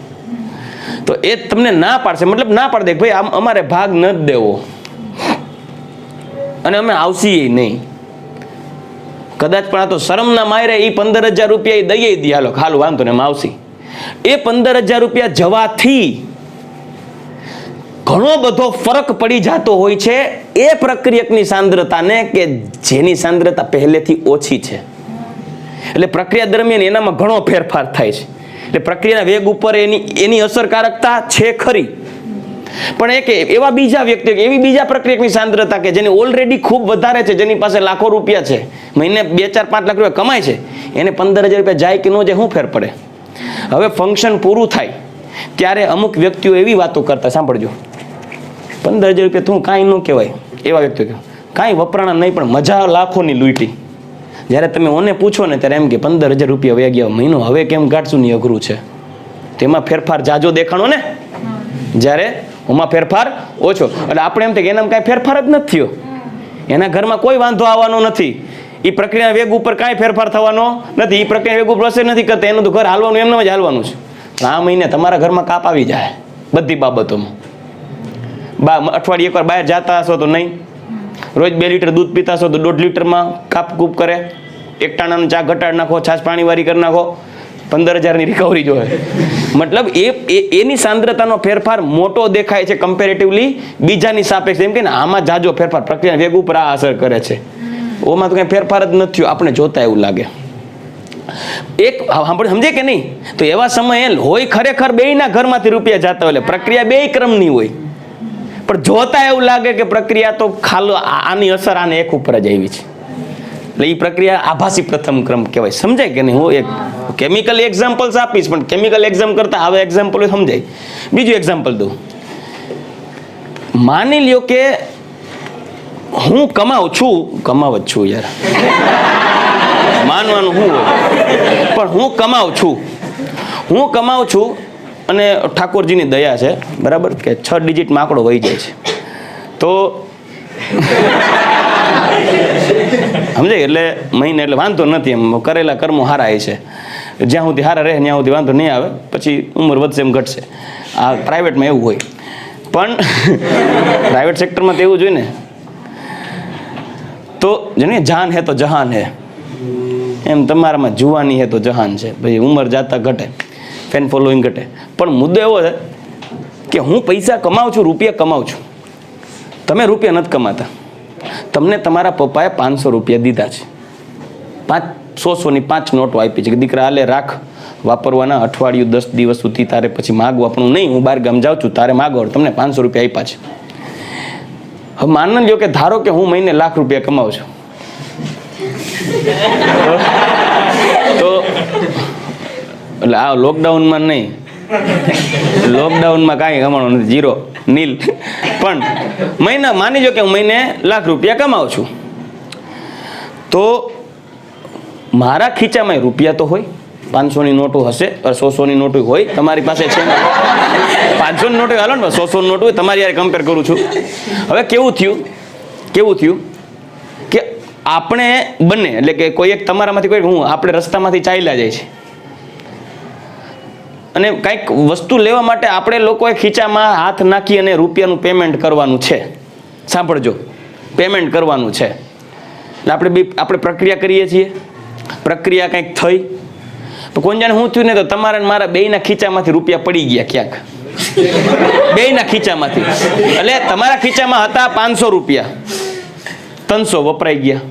તો એ તમને ના પાડશે, મતલબ ના પાડ દે ભાઈ અમારે ભાગ ન જ દેવો અને અમે આવશીએ નહીં. કદાચ પણ આ તો શરમના માયરે એ 15,000 રૂપિયા એ દઈએ દે, હાલો ખાલું વાંધો ને એમ આવશી. એ 15,000 રૂપિયા જવાથી ઘણો બધો ફરક પડી જતો હોય છે એ પ્રક્રિયકની સાંદ્રતાને કે જેની સાંદ્રતા પહેલેથી ઓછી છે. એટલે પ્રક્રિયા દરમિયાન એનામાં ઘણો ફેરફાર થાય છે. એટલે પ્રક્રિયાના વેગ ઉપર એની અસરકારકતા છે ખરી, પણ એક એવા બીજા વ્યક્તિ, એવી બીજા પ્રક્રિયકની સાંદ્રતા કે જેની ઓલરેડી ખૂબ વધારે છે, જેની પાસે લાખો રૂપિયા છે, મહિને 2-4-5 લાખ રૂપિયા કમાય છે, એને 15,000 રૂપિયા જાય કે ન જાય શું ફેર પડે. હવે ફંક્શન પૂરું થાય ત્યારે અમુક વ્યક્તિઓ એવી વાતો કરતા સાંભળજો, 15,000 રૂપિયા તું કાંઈ ન કહેવાય. એવા વ્યક્તિઓ કહે કાંઈ વપરાણા નહીં પણ મજા લાખોની લૂંટી. જ્યારે તમે ઓને પૂછો ને ત્યારે એમ કે 15,000 રૂપિયા વયા ગયા મહિનો, હવે કેમ કાઢશું ને અઘરું છે. તેમાં ફેરફાર જાજો દેખાણો ને જ્યારે ઓમાં ફેરફાર ઓછો. એટલે આપણે એમ થાય કે એનામાં કાંઈ ફેરફાર જ નથી થયો, એના ઘરમાં કોઈ વાંધો આવવાનો નથી, એ પ્રક્રિયાના વેગ ઉપર કાંઈ ફેરફાર થવાનો નથી, એ પ્રક્રિયા વેગ ઉપર અસર નથી કરતા, એનું તો ઘર હાલવાનું એમને જ હાલવાનું છે. આ મહિને તમારા ઘરમાં કાપ આવી જાય બધી બાબતોમાં. અઠવાડિયે એકવાર બહાર જતા હશો તો નહીં, રોજ 2 લીટર દૂધ પીતા હશો તો 1.5 લીટરમાં કાપ કૂપ કરે, એક ટાણાનું ચા ઘટાડી નાખો, છાશ પાણીવાળી કરી નાખો, 15,000ની રિકવરી જોવે. મતલબ એની સાંદ્રતાનો ફેરફાર મોટો દેખાય છે કમ્પેરેટિવલી બીજાની સાપેક્ષે. એમ કે ને આમાં જાજો ફેરફાર પ્રક્રિયા વેગ ઉપર આ અસર કરે છે, ઓમાં તો કઈ ફેરફાર જ નથી થયો, આપણે જોતા એવું લાગે. એક સમજે કે નહીં? તો એવા સમયે હોય ખરેખર બેયના ઘરમાંથી રૂપિયા જતા હોય, પ્રક્રિયા બે ક્રમની હોય, પણ જોતા એવું લાગે કે પ્રક્રિયા તો ખાલી આની અસર આને એક ઉપર જ આવી છે. એટલે એ પ્રક્રિયા આભાસી પ્રથમ ક્રમ કહેવાય. સમજાય કે નહીં? હું એક કેમિકલ એક્ઝામ્પલ્સ આપીશ, પણ કેમિકલ એક્ઝામ કરતા હવે એક્ઝામ્પલ સમજાય. બીજું એક્ઝામ્પલ દઉં. માની લ્યો કે હું કમાવ જ છું યાર, માનવાનું હું હોય, પણ હું કમાવ છું અને ઠાકોરજીની દયા છે, બરાબર, કે 6 ડિજિટમાં આંકડો વહી જાય છે. તો સમજાય? એટલે મહિને એટલે વાંધો નથી, એમ કરેલા કર્મો હારા છે, જ્યાં સુધી હારા રહે ત્યાં સુધી વાંધો નહીં આવે, પછી ઉંમર વધશે એમ ઘટશે. આ પ્રાઇવેટમાં એવું હોય, પણ પ્રાઇવેટ સેક્ટરમાં તો એવું જ હોય ને. તો જાણે જાન હે તો જહાન હે, એમ તમારામાં જુવાની હે તો જહાન છે. ભાઈ ઉંમર જાતા ઘટે, ફેન ફોલોઈંગ ઘટે, પણ મુદ્દો એવો છે કે હું પૈસા કમાઉં છું, રૂપિયા કમાઉં છું, તમે રૂપિયા નથી કમાતા. તમને તમારા પપ્પાએ 500 રૂપિયા દીધા છે, 100ની 5 નોટો આપી છે કે દીકરા હાલે રાખ, વાપરવાના, અઠવાડિયું 10 દિવસ સુધી તારે પછી માગવા પણ નહીં, હું બહાર ગામ જાઉં છું તારે માગો, તમને 500 રૂપિયા આપ્યા છે. હવે માન લ્યો કે ધારો કે હું મહિને 1 લાખ રૂપિયા કમાઉં છું, તો એટલે આ લોકડાઉનમાં નહીં, લોકડાઉનમાં કાંઈ કમાવાનું નથી, 0 નીલ. પણ મહિના માની જો કે હું મહિને 1 લાખ રૂપિયા કમાઉં છું, તો મારા ખીચામાં રૂપિયા તો હોય, 500ની નોટો હશે, 100ની નોટો હોય, તમારી પાસે છે 500ની નોટો હાલો ને, 100ની નોટો હોય, તમારી યાર કમ્પેર કરું છું. હવે કેવું થયું કે આપણે બંને, એટલે કે કોઈ એક તમારામાંથી કોઈ હું, આપણે રસ્તામાંથી ચાલ્યા જાય છે અને કંઈક વસ્તુ લેવા માટે આપણે લોકોએ ખીચામાં હાથ નાખી અને રૂપિયાનું પેમેન્ટ કરવાનું છે. સાંભળજો, પેમેન્ટ કરવાનું છે. એટલે આપણે પ્રક્રિયા કરીએ છીએ, પ્રક્રિયા કંઈક થઈ, તો કોણ જાણે શું થયું ને, તો તમારા ને મારા બેયના ખીચામાંથી રૂપિયા પડી ગયા ક્યાંક, બેયના ખીચામાંથી. એટલે તમારા ખીચામાં હતા 500 રૂપિયા, 300 વપરાઈ ગયા,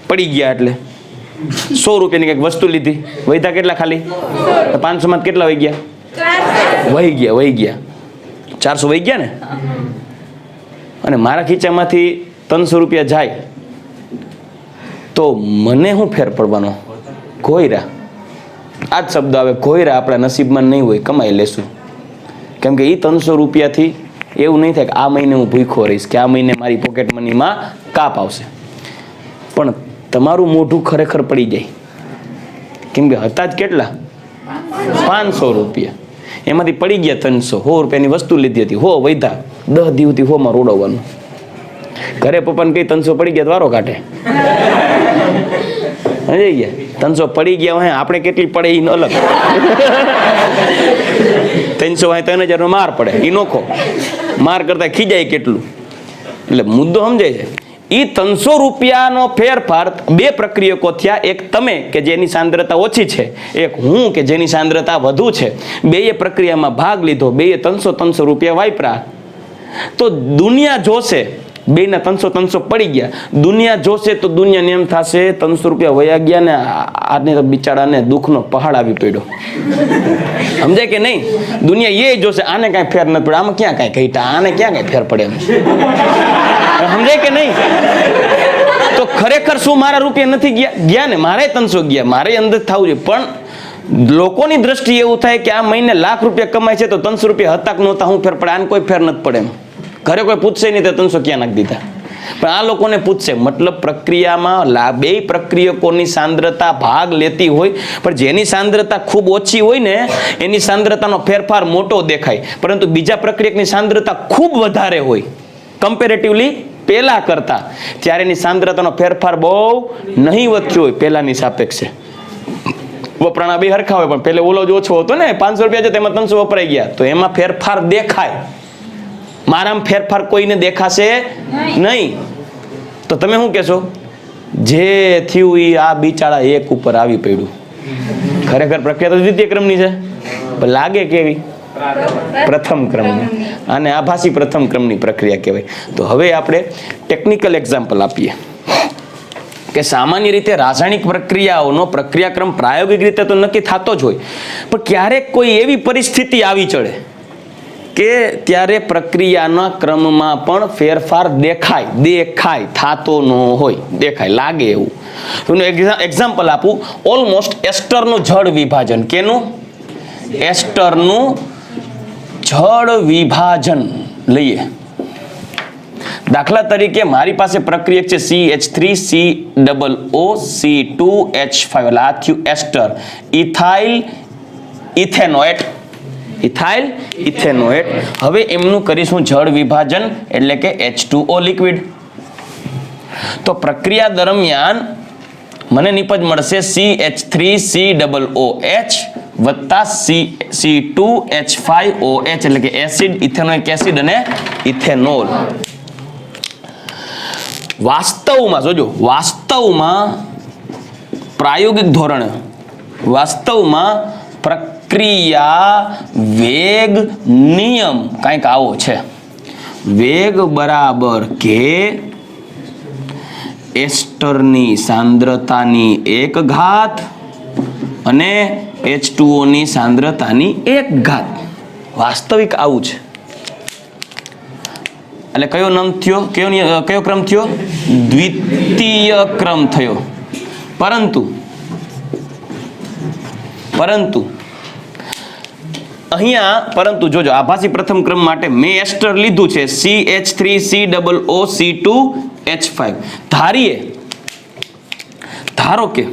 પડી ગયા, એટલે 100 રૂપિયાની કંઈક વસ્તુ લીધી, વૈધા કેટલા ખાલી? 500 માં કેટલા વહી ગયા? વહી ગયા 400 વહી ગયા ને. અને મારા ખીચામાંથી 300 રૂપિયા જાય તો મને શું ફેર પડવાનો? ઘોયરા. આ જ શબ્દ આવે, ઘોયરા આપણા નસીબમાં નહીં હોય, કમાઈ લેશું. કેમ કે એ 300 રૂપિયાથી એવું નહીં થાય કે આ મહિને હું ભૂખો રહીશ, કે આ મહિને મારી પોકેટ મનીમાં કાપ આવશે. પણ તમારું મોઢું ખરેખર પડી જાય, કેમ કે હતા જ કેટલા? 500 રૂપિયા, એમાંથી પડી ગયા 300. 100 રૂપિયાની વસ્તુ લીધી હતી, વૈધા 10 દિવસથી 100 માં રોડવાનું. ઘરે પપ્પાને કઈ 300 પડી ગયા વારો કાઢે, સમજાઈ ગયા? 300 પડી ગયા હોય, આપણે કેટલી પડે એ અલગ. 300 હોય 3000 નો માર પડે, એ નોખો માર કરતા ખીજાય કેટલું. એટલે મુદ્દો સમજાય છે. એ 300 રૂપિયાનો ફેરફાર બે પ્રક્રિયકો થયા, એક તમે કે જેની સાંદ્રતા ઓછી છે, એક હું કે જેની સાંદ્રતા વધુ છે. બેય પ્રક્રિયામાં ભાગ લીધો, બેય 300 રૂપિયા વાપરા. તો દુનિયા જોશે, બેયના 300 પડી ગયા, દુનિયા જોશે તો દુનિયાને એમ થશે 300 રૂપિયા વયા ગયા ને આને તો બિચારાને દુઃખનો પહાડ આવી પડ્યો. સમજાય કે નહીં? દુનિયા એ જોશે, આને કાંઈ ફેર નથી પડે, આમાં ક્યાં કાંઈ કહીટા, આને ક્યાં કાંઈ ફેર પડે એમ. સમજાય કે નહીં? તો ખરેખર શું મારા રૂપિયા નથી ગયા ને? મારે 300 ગયા, મારે અંદર થવું જોઈએ. પણ લોકોની દ્રષ્ટિએ એવું થાય કે આ મહિને 1 લાખ રૂપિયા કમાય છે, તો 300 રૂપિયા હતા કે નહોતા, હું ફેર પડે? આને કોઈ ફેર નથી પડે એમ. ઘરે કોઈ પૂછશે નહીં તો 300 ક્યાં નાખી દીધા. પણ આ લોકોને પૂછશે મતલબ પ્રક્રિયામાં બે પ્રક્રિયકોની સાંદ્રતા ભાગ લેતી હોય, પણ જેની સાંદ્રતા ખૂબ ઓછી હોય ને એની સાંદ્રતાનો ફેરફાર મોટો દેખાય, પરંતુ બીજા પ્રક્રિયકની સાંદ્રતા ખૂબ વધારે હોય કમ્પેરેટિવલી પેલા કરતા, ત્યારે એની સાંદ્રતાનો ફેરફાર બહુ નહીવત થયો હોય પેલાની સાપેક્ષે. વપરાણા બે હરખા હોય પણ પેલે ઓલો જ ઓછો હતો ને, 500 રૂપિયા છે તેમાં 300 વપરાઈ ગયા, તો એમાં ફેરફાર દેખાય. મારામાં ફેરફાર કોઈને દેખાશે નહીં. તો તમે શું કહેશો? જે થયું એ આ બિચારા એક ઉપર આવી પડ્યું. ખરેખર પ્રક્રિયા તો દ્વિતીય ક્રમની છે, પણ લાગે કેવી? પ્રથમ ક્રમની. અને આભાસી પ્રથમ ક્રમની પ્રક્રિયા કહેવાય. તો હવે આપણે ટેકનિકલ એક્ઝામ્પલ આપીએ કે સામાન્ય રીતે રાસાયણિક પ્રક્રિયાઓનો પ્રક્રિયાક્રમ પ્રાયોગિક રીતે તો નક્કી થતો જ હોય, પણ ક્યારેક કોઈ એવી પરિસ્થિતિ આવી ચડે કે ત્યારે પ્રક્રિયાના ક્રમમાં પણ ફેરફાર દેખાય થતો ન હોય, દેખાય લાગે એવું. હું એક્ઝામ્પલ આપું. ઓલમોસ્ટ એસ્ટરનું જળ વિભાજન. કેનું? એસ્ટરનું જળ વિભાજન લઈએ. દાખલા તરીકે મારી પાસે પ્રક્રિયક છે CH3COO2H5, એટલે આ થયું એસ્ટર. ઇથેનોએટ. હવે એમનું કરીશું જળ વિભાજન, એટલે કે H2O લિક્વિડ. તો પ્રક્રિયા દરમિયાન મને નિપજ મળશે CH3COOH વત્તા C2H5OH, એટલે કે એસિડ, ઇથેનોઇક એસિડ અને ઇથેનોલ. વાસ્તવમાં જોજો, પ્રાયોગિક ધોરણે પ્રક્રિયા વેગ નિયમ કંઈક આવો છે. વેગ બરાબર કે એસ્ટરની સાંદ્રતાની 1 ઘાત અને H2O ની સાંદ્રતાની 1 ઘાત. વાસ્તવિક આવું છે. એટલે કયો નામ થયો? કયો ક્રમ થયો? દ્વિતીય ક્રમ થયો. પરંતુ અહીંયા જોજો, આભાસી પ્રથમ ક્રમ માટે મેં એસ્ટર લીધું છે CH3COOC2H5. ધારો કે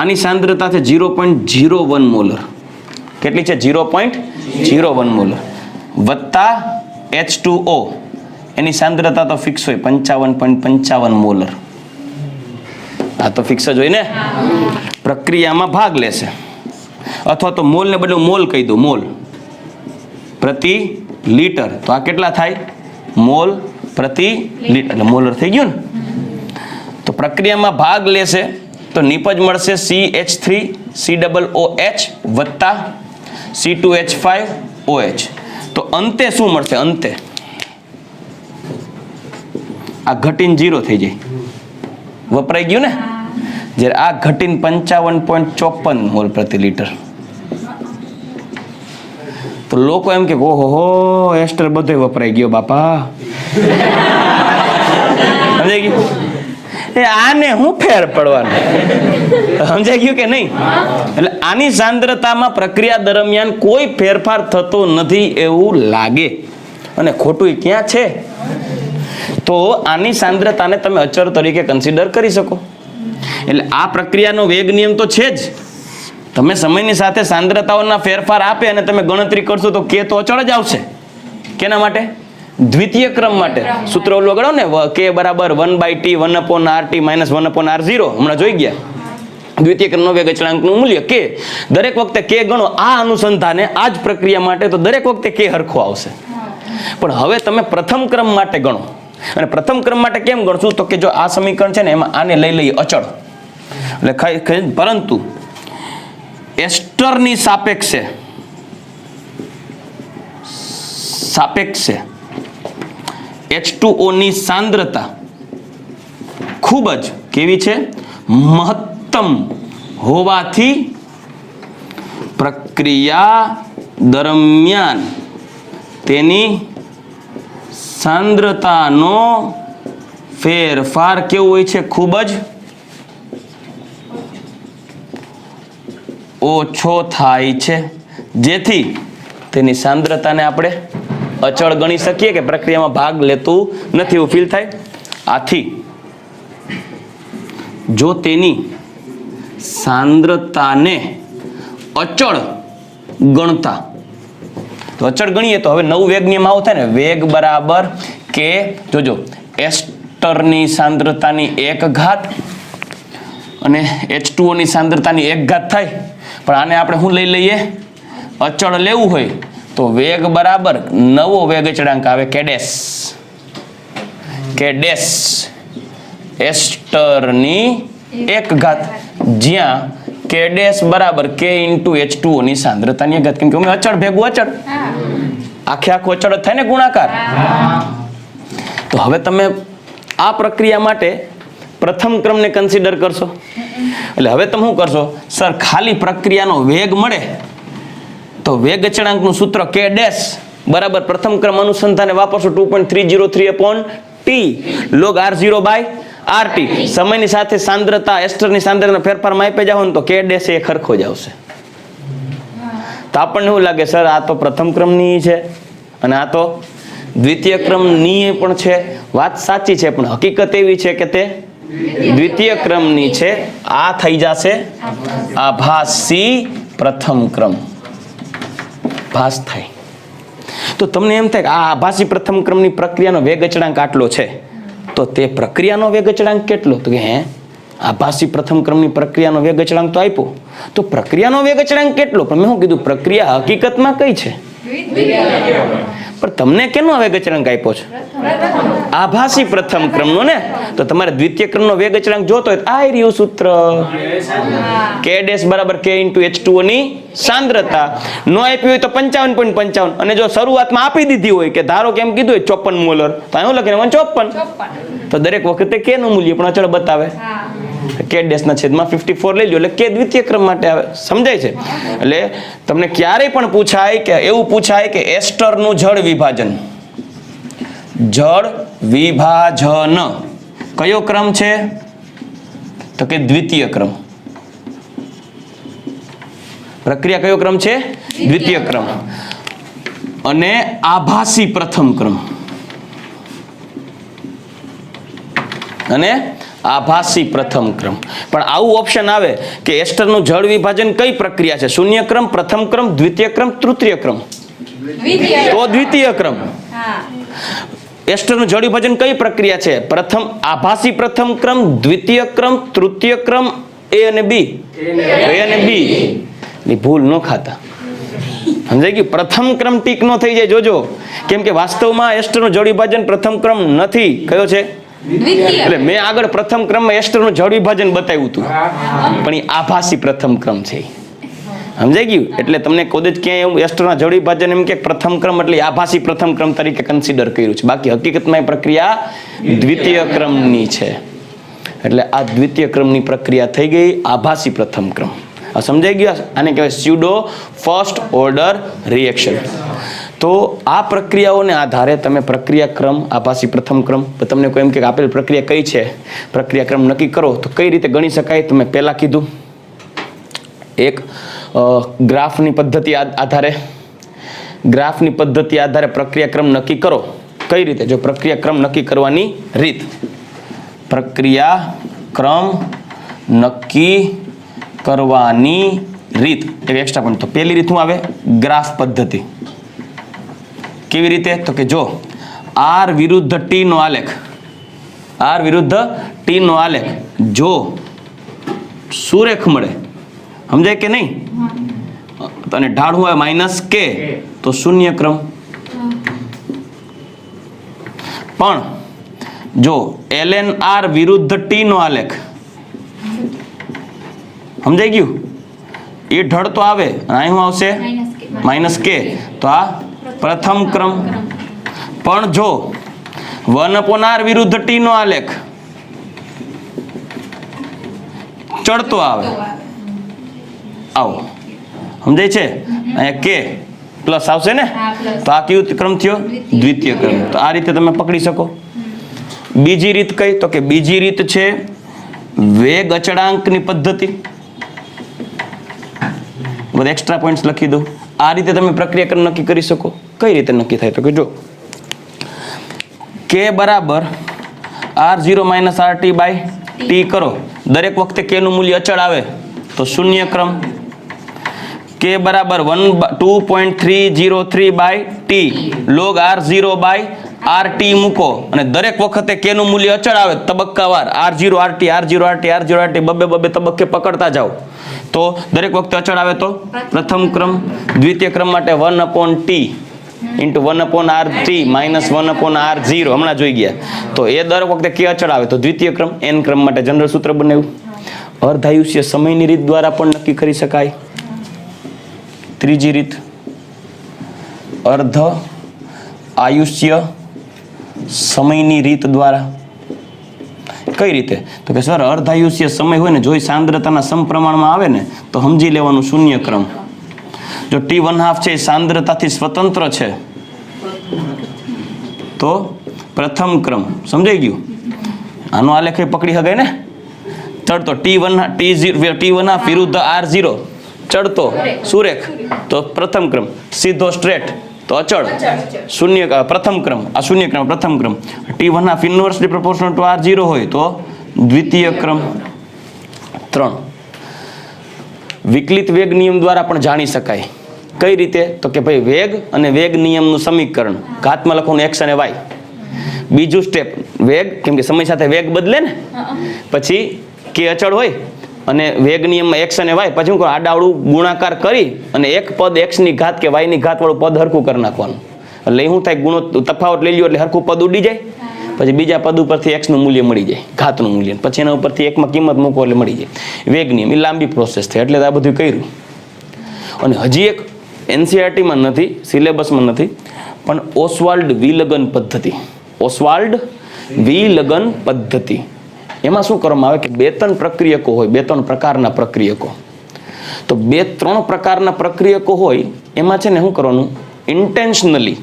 આની સાંદ્રતા છે 0.01 મોલર. કેટલી છે? 0.01 મોલર. વત્તા H2O, એની સાંદ્રતા તો ફિક્સ હોય 55.55 મોલર. આ તો ફિક્સ જ હોય ને. પ્રક્રિયામાં ભાગ લેશે, અથવા તો મોલ ને બદલે મોલ કહી દો, મોલ પ્રતિ લીટર. તો આ કેટલા થાય? મોલ પ્રતિ લીટર, એટલે મોલર થઈ ગયું ને. તો પ્રક્રિયામાં ભાગ લેશે તો નિપજ મળશે CH3COOH વત્તા C2H5OH. તો અંતે શું મળશે? અંતે આ ઘટીને 0 થઈ જાય, વપરાઈ ગયું ને. જ્યારે આ ઘટીને 55.54 મોલ પ્રતિ લીટર. તો લોકો એમ કે ઓહો એસ્ટર બધો વપરાઈ ગયો બાપા. સમજાઈ ગયું? આને શું ફેર પડવાનો? સમજાઈ ગયું કે નહીં? એટલે આની સાંદ્રતામાં પ્રક્રિયા દરમિયાન કોઈ ફેરફાર થતો નથી એવું લાગે, અને ખોટું ક્યાં છે? તો આની સાંદ્રતાને તમે અચળ તરીકે કન્સિડર કરી શકો. એટલે આ પ્રક્રિયાનો વેગ નિયમ તો છે જ. તમે સમયની સાથે સાંદ્રતાઓના ફેરફાર આપે અને તમે ગણતરી કરશો તો કે તો અચળ જ આવશે. કેના માટે? દ્વિતીય ક્રમ માટે. સૂત્ર ઓલું ગણો ને, k બરાબર 1/t 1/rt - 1/r0. હમણાં જોઈ ગયા દ્વિતીય ક્રમનો વેગ અચળાંકનું મૂલ્ય k. દરેક વખતે k ગણો આ અનુસંધાને આ જ પ્રક્રિયા માટે, તો દરેક વખતે k હરખો આવશે. પણ હવે તમે પ્રથમ ક્રમ માટે ગણો, અને પ્રથમ ક્રમ માટે કેમ ગણશું? તો કે જો આ સમીકરણ છે ને એમાં આને લઈ લઈએ અચળ, એટલે પરંતુ એસ્ટરની સાપેક્ષે H2O ની સાંદ્રતા ખૂબ જ કેવી છે? મહત્તમ હોવાથી પ્રક્રિયા દરમિયાન તેની સાંદ્રતાનો ફેરફાર કેવો હોય છે? ખૂબ જ ઓછો થાય છે, જેથી તેની સાંદ્રતાને આપણે અચળ ગણી શકીએ કે પ્રક્રિયામાં ભાગ લેતું નથી એવું ફીલ થાય. આથી જો તેની સાંદ્રતાને અચળ ગણતા, તો અચળ ગણીએ તો હવે નવું વેગ નિયમ આવો થાય ને, વેગ બરાબર કે જોજો એસ્ટરની સાંદ્રતાની 1 ઘાત અને H2O ની સાંદ્રતાની 1 ઘાત થાય. પણ આને આપણે શું લઈ લઈએ? અચળ લેવું હોય તો વેગ બરાબર નવો વેગ અચળાંક આવે કે ડેશ એસ્ટરની 1 ઘાત, જ્યાં કે ડેશ બરાબર કે ઇન્ટુ H2O ની સાંદ્રતાની 1 ઘાત. કેમ કે અમે અચળ ભેગું અચળ, આખે આખું અચળ જ થાય ને ગુણાકાર. તો હવે તમે આ પ્રક્રિયા માટે પ્રથમ ક્રમને કન્સિડર કરશો. એટલે હવે તમે શું કરશો? સર ખાલી પ્રક્રિયાનો વેગ મળે તો વેગ અચળાંકનું સૂત્ર કે ડેશ બરાબર પ્રથમ ક્રમ અનુસંધાને વાપરશો 2.303/T log R0 by RT. સમયની સાથે સાંદ્રતા એસ્ટરની સાંદ્રતાનો ફેરફાર માપે જાવ ને તો કે ડેશ એ ખરખો જ આવશે. તો આપણને શું લાગે? સર આ તો પ્રથમ ક્રમની છે અને આ તો દ્વિતીય ક્રમની પણ છે. વાત સાચી છે, પણ હકીકત એવી છે કે તે દ્વિતીય ક્રમની છે. આ થઈ જશે આભાસી પ્રથમ ક્રમ. ભાસ થાય તો તમને એમ થાય કે આ આભાસી પ્રથમ ક્રમની પ્રક્રિયાનો વેગ અચળાંક આટલો છે, તો તે પ્રક્રિયાનો વેગ અચળાંક કેટલો? તો કે આભાસી પ્રથમ ક્રમની પ્રક્રિયાનો વેગ અચળાંક તો આપ્યો, તો પ્રક્રિયાનો વેગ અચળાંક કેટલો? પણ મેં શું કીધું? પ્રક્રિયા હકીકતમાં કઈ છે? પણ તમને કેનો વેગ અચળાંક આપ્યો છે? આભાસી પ્રથમ ક્રમનો ને. તો તમારે દ્વિતીય ક્રમનો વેગ અચળાંક જોતો હોય તો આ રહ્યું સૂત્ર કે ડેશ બરાબર કે ઇન્ટુ H2O ની સાંદ્રતા. નો આપ્યું હોય તો 55.55, અને જો શરૂઆતમાં આપી દીધી હોય કે ધારો કે એમ કીધું હોય 54 મોલર, તો અહીં લખીને 54, તો દરેક વખતે કે નું મૂલ્ય પણ અચળ બતાવે. કે ડેશ ના છેદમાં 54 લઈ લો એટલે કે દ્વિતીય ક્રમ માટે આવે. સમજાય છે? એટલે તમને ક્યારેય પણ પૂછાય કે એવું પૂછાય કે એસ્ટરનું જળ વિભાજન કયો ક્રમ છે? તો કે દ્વિતીય ક્રમ. પ્રક્રિયા કયો ક્રમ છે? દ્વિતીય ક્રમ. અને આભાસી પ્રથમ ક્રમ, અને આભાસી પ્રથમ ક્રમ. પણ આવું ઓપ્શન આવે કે એસ્ટરનું જળ વિભાજન કઈ પ્રક્રિયા છે? શૂન્ય ક્રમ, પ્રથમ ક્રમ, દ્વિતીય ક્રમ, તૃતીય ક્રમ. તો દ્વિતીય ક્રમ. એસ્ટરનું જળ વિભાજન કઈ પ્રક્રિયા છે? પ્રથમ આભાસી પ્રથમ ક્રમ, દ્વિતીય ક્રમ, તૃતીય ક્રમ, A અને B. ની ભૂલ ન ખાતા. સમજાઈ ગયું? પ્રથમ ક્રમ ટીક નો થઈ જાય, જોજો. કેમ કે વાસ્તવમાં એસ્ટરનું જળ વિભાજન પ્રથમ ક્રમ નથી. કયો છે? એટલે મેં આગળ પ્રથમ ક્રમમાં એસ્ટરનું જળ વિભાજન બતાવ્યું હતું, પણ એ આભાસી પ્રથમ ક્રમ છે. સમજાઈ ગયું? એટલે તમને કોઈ જ ક્યાંય એવું એસ્ટરના જળ વિભાજન એમ કે પ્રથમ ક્રમ એટલે આભાસી પ્રથમ ક્રમ તરીકે કન્સિડર કર્યું છે. બાકી હકીકતમાં એ પ્રક્રિયા દ્વિતીય ક્રમની છે. એટલે આ દ્વિતીય ક્રમની પ્રક્રિયા થઈ ગઈ આભાસી પ્રથમ ક્રમ. આ સમજાઈ ગયું? આને કહેવાય સ્યુડો ફર્સ્ટ ઓર્ડર રિએક્શન. તો આ પ્રક્રિયાઓને આધારે તમે પ્રક્રિયા ક્રમ, આભાસી પ્રથમ ક્રમ, તમને કોઈ એમ કે આપેલ પ્રક્રિયા કઈ છે, પ્રક્રિયા ક્રમ નક્કી કરો તો કઈ રીતે ગણી શકાય? તમે પહેલા કીધું એક ગ્રાફની પદ્ધતિ આધારે પ્રક્રિયા ક્રમ નક્કી કરો. કઈ રીતે? જો પ્રક્રિયા ક્રમ નક્કી કરવાની રીત, પ્રક્રિયા ક્રમ નક્કી કરવાની રીત એક એક્સ્ટ્રા પોઈન્ટ. તો પહેલી રીત શું આવે? ગ્રાફ પદ્ધતિ. કેવી રીતે? તો કે જો R વિરુદ્ધ T નો આલેખ, જો સુરેખ મળે, સમજાય કે નહીં? અને ઢાળ હોય -K, તો શૂન્ય ક્રમ. પણ જો ln R વિરુદ્ધ T નો આલેખ, સમજાઈ ગયું? એ ઢળ તો આવે, અહીં શું આવશે? -K, તો આ પ્રથમ ક્રમ. પણ જો 1/R વિરુદ્ધ T નો આલેખ ચડતો આવે, આવો, સમજાય છે? અહીંયા K પ્લસ આવશે ને, તો આ કયો ક્રમ થયો? દ્વિતીય ક્રમ. તો આ રીતે તમે પકડી શકો. બીજી રીત કઈ? તો કે બીજી રીત છે વેગ અચળાંકની પદ્ધતિ. બધા એક્સ્ટ્રા પોઈન્ટ્સ લખી દો. આ રીતે તમે પ્રક્રિયા ક્રમ નક્કી કરી શકો. કઈ રીતે નક્કી થાય તો કે જો k બરાબર r0 minus rt by t કરો, દરેક વખતે k નું મૂલ્ય અચળ આવે તો શૂન્ય ક્રમ. k બરાબર 2.303 બાય t log r0 બાય rt મૂકો અને દરેક વખતે k નું મૂલ્ય અચળ આવે તબક્કાવાર r0 rt r0 rt r0 rt બબે તબક્કે પકડતા જાઓ તો દરેક વખતે અચળ આવે તો પ્રથમ ક્રમ. દ્વિતીય ક્રમ માટે 1/t into 1/rt minus 1/r0 હમણાં જોઈ ગયા તો એ દર વખતે કે અચળ આવે તો દ્વિતીય ક્રમ. n ક્રમ માટે જનરલ સૂત્ર બનાવ્યું. અર્ધાયુષ્ય સમયની રીત દ્વારા પણ નક્કી કરી શકાય. ત્રીજી રીત અર્ધ આયુષ્ય સમયની રીત દ્વારા. કઈ રીતે તો કે સર અર્ધાયુષ્ય સમય હોય ને જો સાંદ્રતાના સમપ્રમાણમાં આવે ને તો સમજી લેવાનું શૂન્ય ક્રમ. જો t1/2 છે એ સાંદ્રતાથી સ્વતંત્ર છે તો પ્રથમ ક્રમ. સમજાઈ ગયું? આનો આલેખ પકડી શકાય ને. ચડતો t1/2 વિરુદ્ધ r0 ચડતો સુરેખ તો પ્રથમ ક્રમ. સીધો સ્ટ્રેટ તો અચળ શૂન્ય પ્રથમ ક્રમ. આ શૂન્ય ક્રમ પ્રથમ ક્રમ. t1/2 inversely proportional to r0 હોય તો દ્વિતીય ક્રમ. 3 વિકલિત વેગ નિયમ દ્વારા પણ જાણી શકાય. કઈ રીતે તો કે ભાઈ વેગ અને વેગ નિયમનું સમીકરણ ઘાતમાં લખવાનું x અને y. બીજું સ્ટેપ વેગ, કેમ કે સમય સાથે વેગ બદલે ને પછી કે અચળ હોય અને વેગ નિયમમાં x અને y પછી હું આડાવડું ગુણાકાર કરી અને એક પદ x ની ઘાત કે y ની ઘાત વાળું પદ હરખું કરી નાખવાનું. એટલે શું થાય ગુણો તફાવત લઈ લ્યો એટલે હરખું પદ ઉડી જાય. પછી બીજા પદ ઉપરથી x નું મૂલ્ય મળી જાય, ઘાતનું મૂલ્ય. પછી એના ઉપરથી એકમાં કિંમત મૂકો એટલે મળી જાય વેગ નિયમ. એ લાંબી પ્રોસેસ થાય એટલે આ બધું કર્યું. અને હજી એક એનસીઆરટીમાં નથી, સિલેબસમાં નથી, પણ ઓસ્વાલ્ડ વિલગન પદ્ધતિ. ઓસ્વાલ્ડ વિલગન પદ્ધતિ એમાં શું કરવામાં આવે કે 2-3 પ્રક્રિયકો હોય, 2-3 પ્રકારના પ્રક્રિયકો. તો 2-3 પ્રકારના પ્રક્રિયકો હોય એમાં છે ને શું કરવાનું ઇન્ટેન્શનલી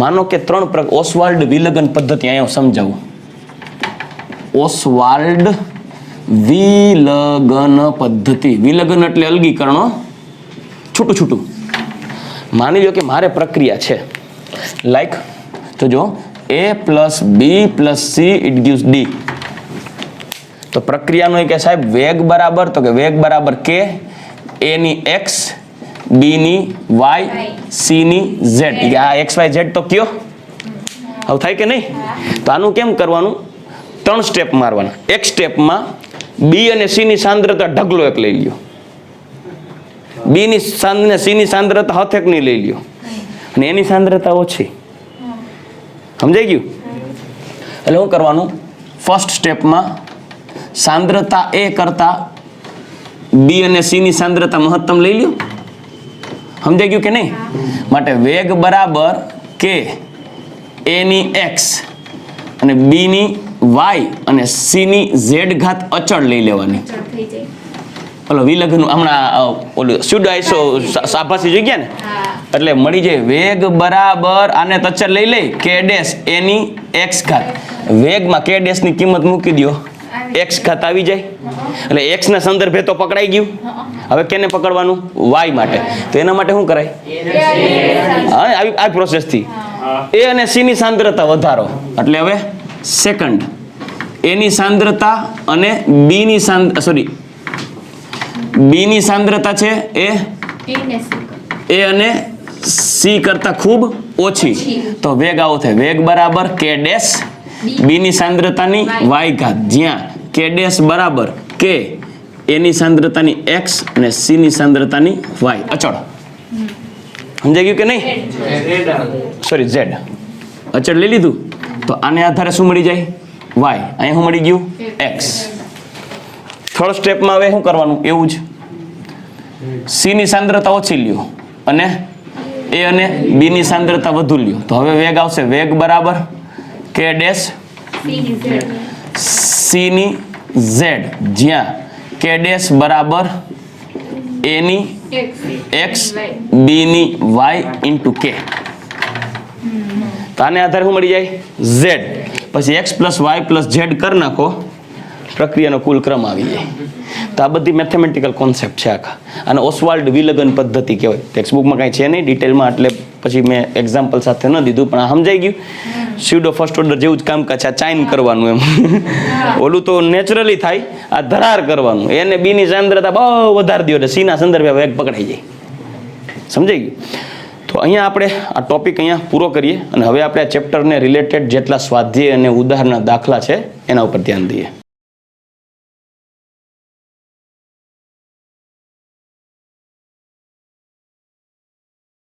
માનો કે 3 ઓસ્વાલ્ડ વિલગન પદ્ધતિ અહીંયા સમજાવું. ઓસ્વાલ્ડ વિલગન પદ્ધતિ. વિલગન એટલે અલગીકરણો છૂટું છૂટું. માની લો કે મારે પ્રક્રિયા છે લાઈક તો જો a + b + c it gives d. તો પ્રક્રિયાનો કે સાહેબ વેગ બરાબર તો કે વેગ બરાબર k, a ની x, b ની y, c ની z. આ x y z તો કયો હવે થાય કે નહીં? તો આનું કેમ કરવાનું 3 સ્ટેપ મારવાના. એક સ્ટેપમાં b અને c ની સાંદ્રતા ઢગલો એક લઈ લ્યો, b ની સાંદ્રતા c ની સાંદ્રતા હથેક ની લઈ લ્યો અને એની સાંદ્રતા ઓછી. સમજાઈ ગયું? એટલે શું કરવાનું ફર્સ્ટ સ્ટેપમાં સાંદ્રતા a કરતા b અને c ની સાંદ્રતા મહત્તમ લઈ લ્યો. સમજાઈ ગયું કે નહીં? માટે વેગ બરાબર k, a ની x અને b ની y અને c ની z ઘાત અચળ લઈ લેવાની. ઓલો વિલગન હમણાં ઓલું શુદ્ધ આઈસો સાભાસી જોઈ ગયા ને એટલે મળી જાય વેગ બરાબર આને અચળ લઈ લે k ડેશ a ની x ઘાત. વેગમાં k ડેશ ની કિંમત મૂકી દો, x ઘાત આવી જાય. એટલે x ના સંદર્ભે તો પકડાઈ ગયું. હવે કેને પકડવાનું? y માટે. તો એના માટે શું કરાય? આ પ્રોસેસ થી a અને c ની સાંદ્રતા વધારો. એટલે હવે સેકન્ડ a ની સાંદ્રતા અને b ની b ની સાંદ્રતા છે એ a અને c કરતા ખૂબ ઓછી. તો વેગ આવો થાય વેગ બરાબર k ડેશ b ની સાંદ્રતાની y ઘાત, જ્યાં k ડેશ બરાબર k a ની સાંદ્રતાની x અને c ની સાંદ્રતાની y અચળ. સમજાઈ ગયું કે નહીં? સોરી z અચળ લઈ લીધું તો આને આધારે શું મળી જાય? y. અહીંયા શું મળી ગયું? x. થર્ડ સ્ટેપમાં હવે શું કરવાનું? એવું જ c ની સાંદ્રતા ઓછી લ્યો અને a અને b ની સાંદ્રતા વધુ લ્યો. તો હવે વેગ આવશે વેગ બરાબર k ડેશ c ની z, જ્યાં k ડેશ બરાબર a ની x, b ની y ઇન્ટુ k. તો આને આધારે શું મળી જાય? z. પછી x + y + z કરી નાખો, પ્રક્રિયાનો કુલ ક્રમ આવી જાય. તો આ બધી મેથેમેટિકલ કોન્સેપ્ટ છે આખા, અને ઓસ્વાલ્ડ વિલગન પદ્ધતિ કહેવાય. ટેક્સ્ટબુકમાં કાંઈ છે નહીં ડિટેલમાં, એટલે પછી મેં એક્ઝામ્પલ સાથે ન દીધું, પણ આ સમજાઈ ગયું. સ્યુડો ફર્સ્ટ ઓર્ડર જેવું જ કામકાજ છે, આ ચાઇન કરવાનું એમ. ઓલું તો નેચરલી થાય, આ ધરાર કરવાનું. એને બીની સાંદ્રતા બહુ વધારી દો એટલે સીના સંદર્ભે વેગ પકડાઈ જાય. સમજાઈ ગયું? તો અહીંયા આપણે આ ટોપિક અહીંયા પૂરો કરીએ, અને હવે આપણે આ ચેપ્ટરને રિલેટેડ જેટલા સ્વાધ્યાય અને ઉદાહરણના દાખલા છે એના ઉપર ધ્યાન દઈએ.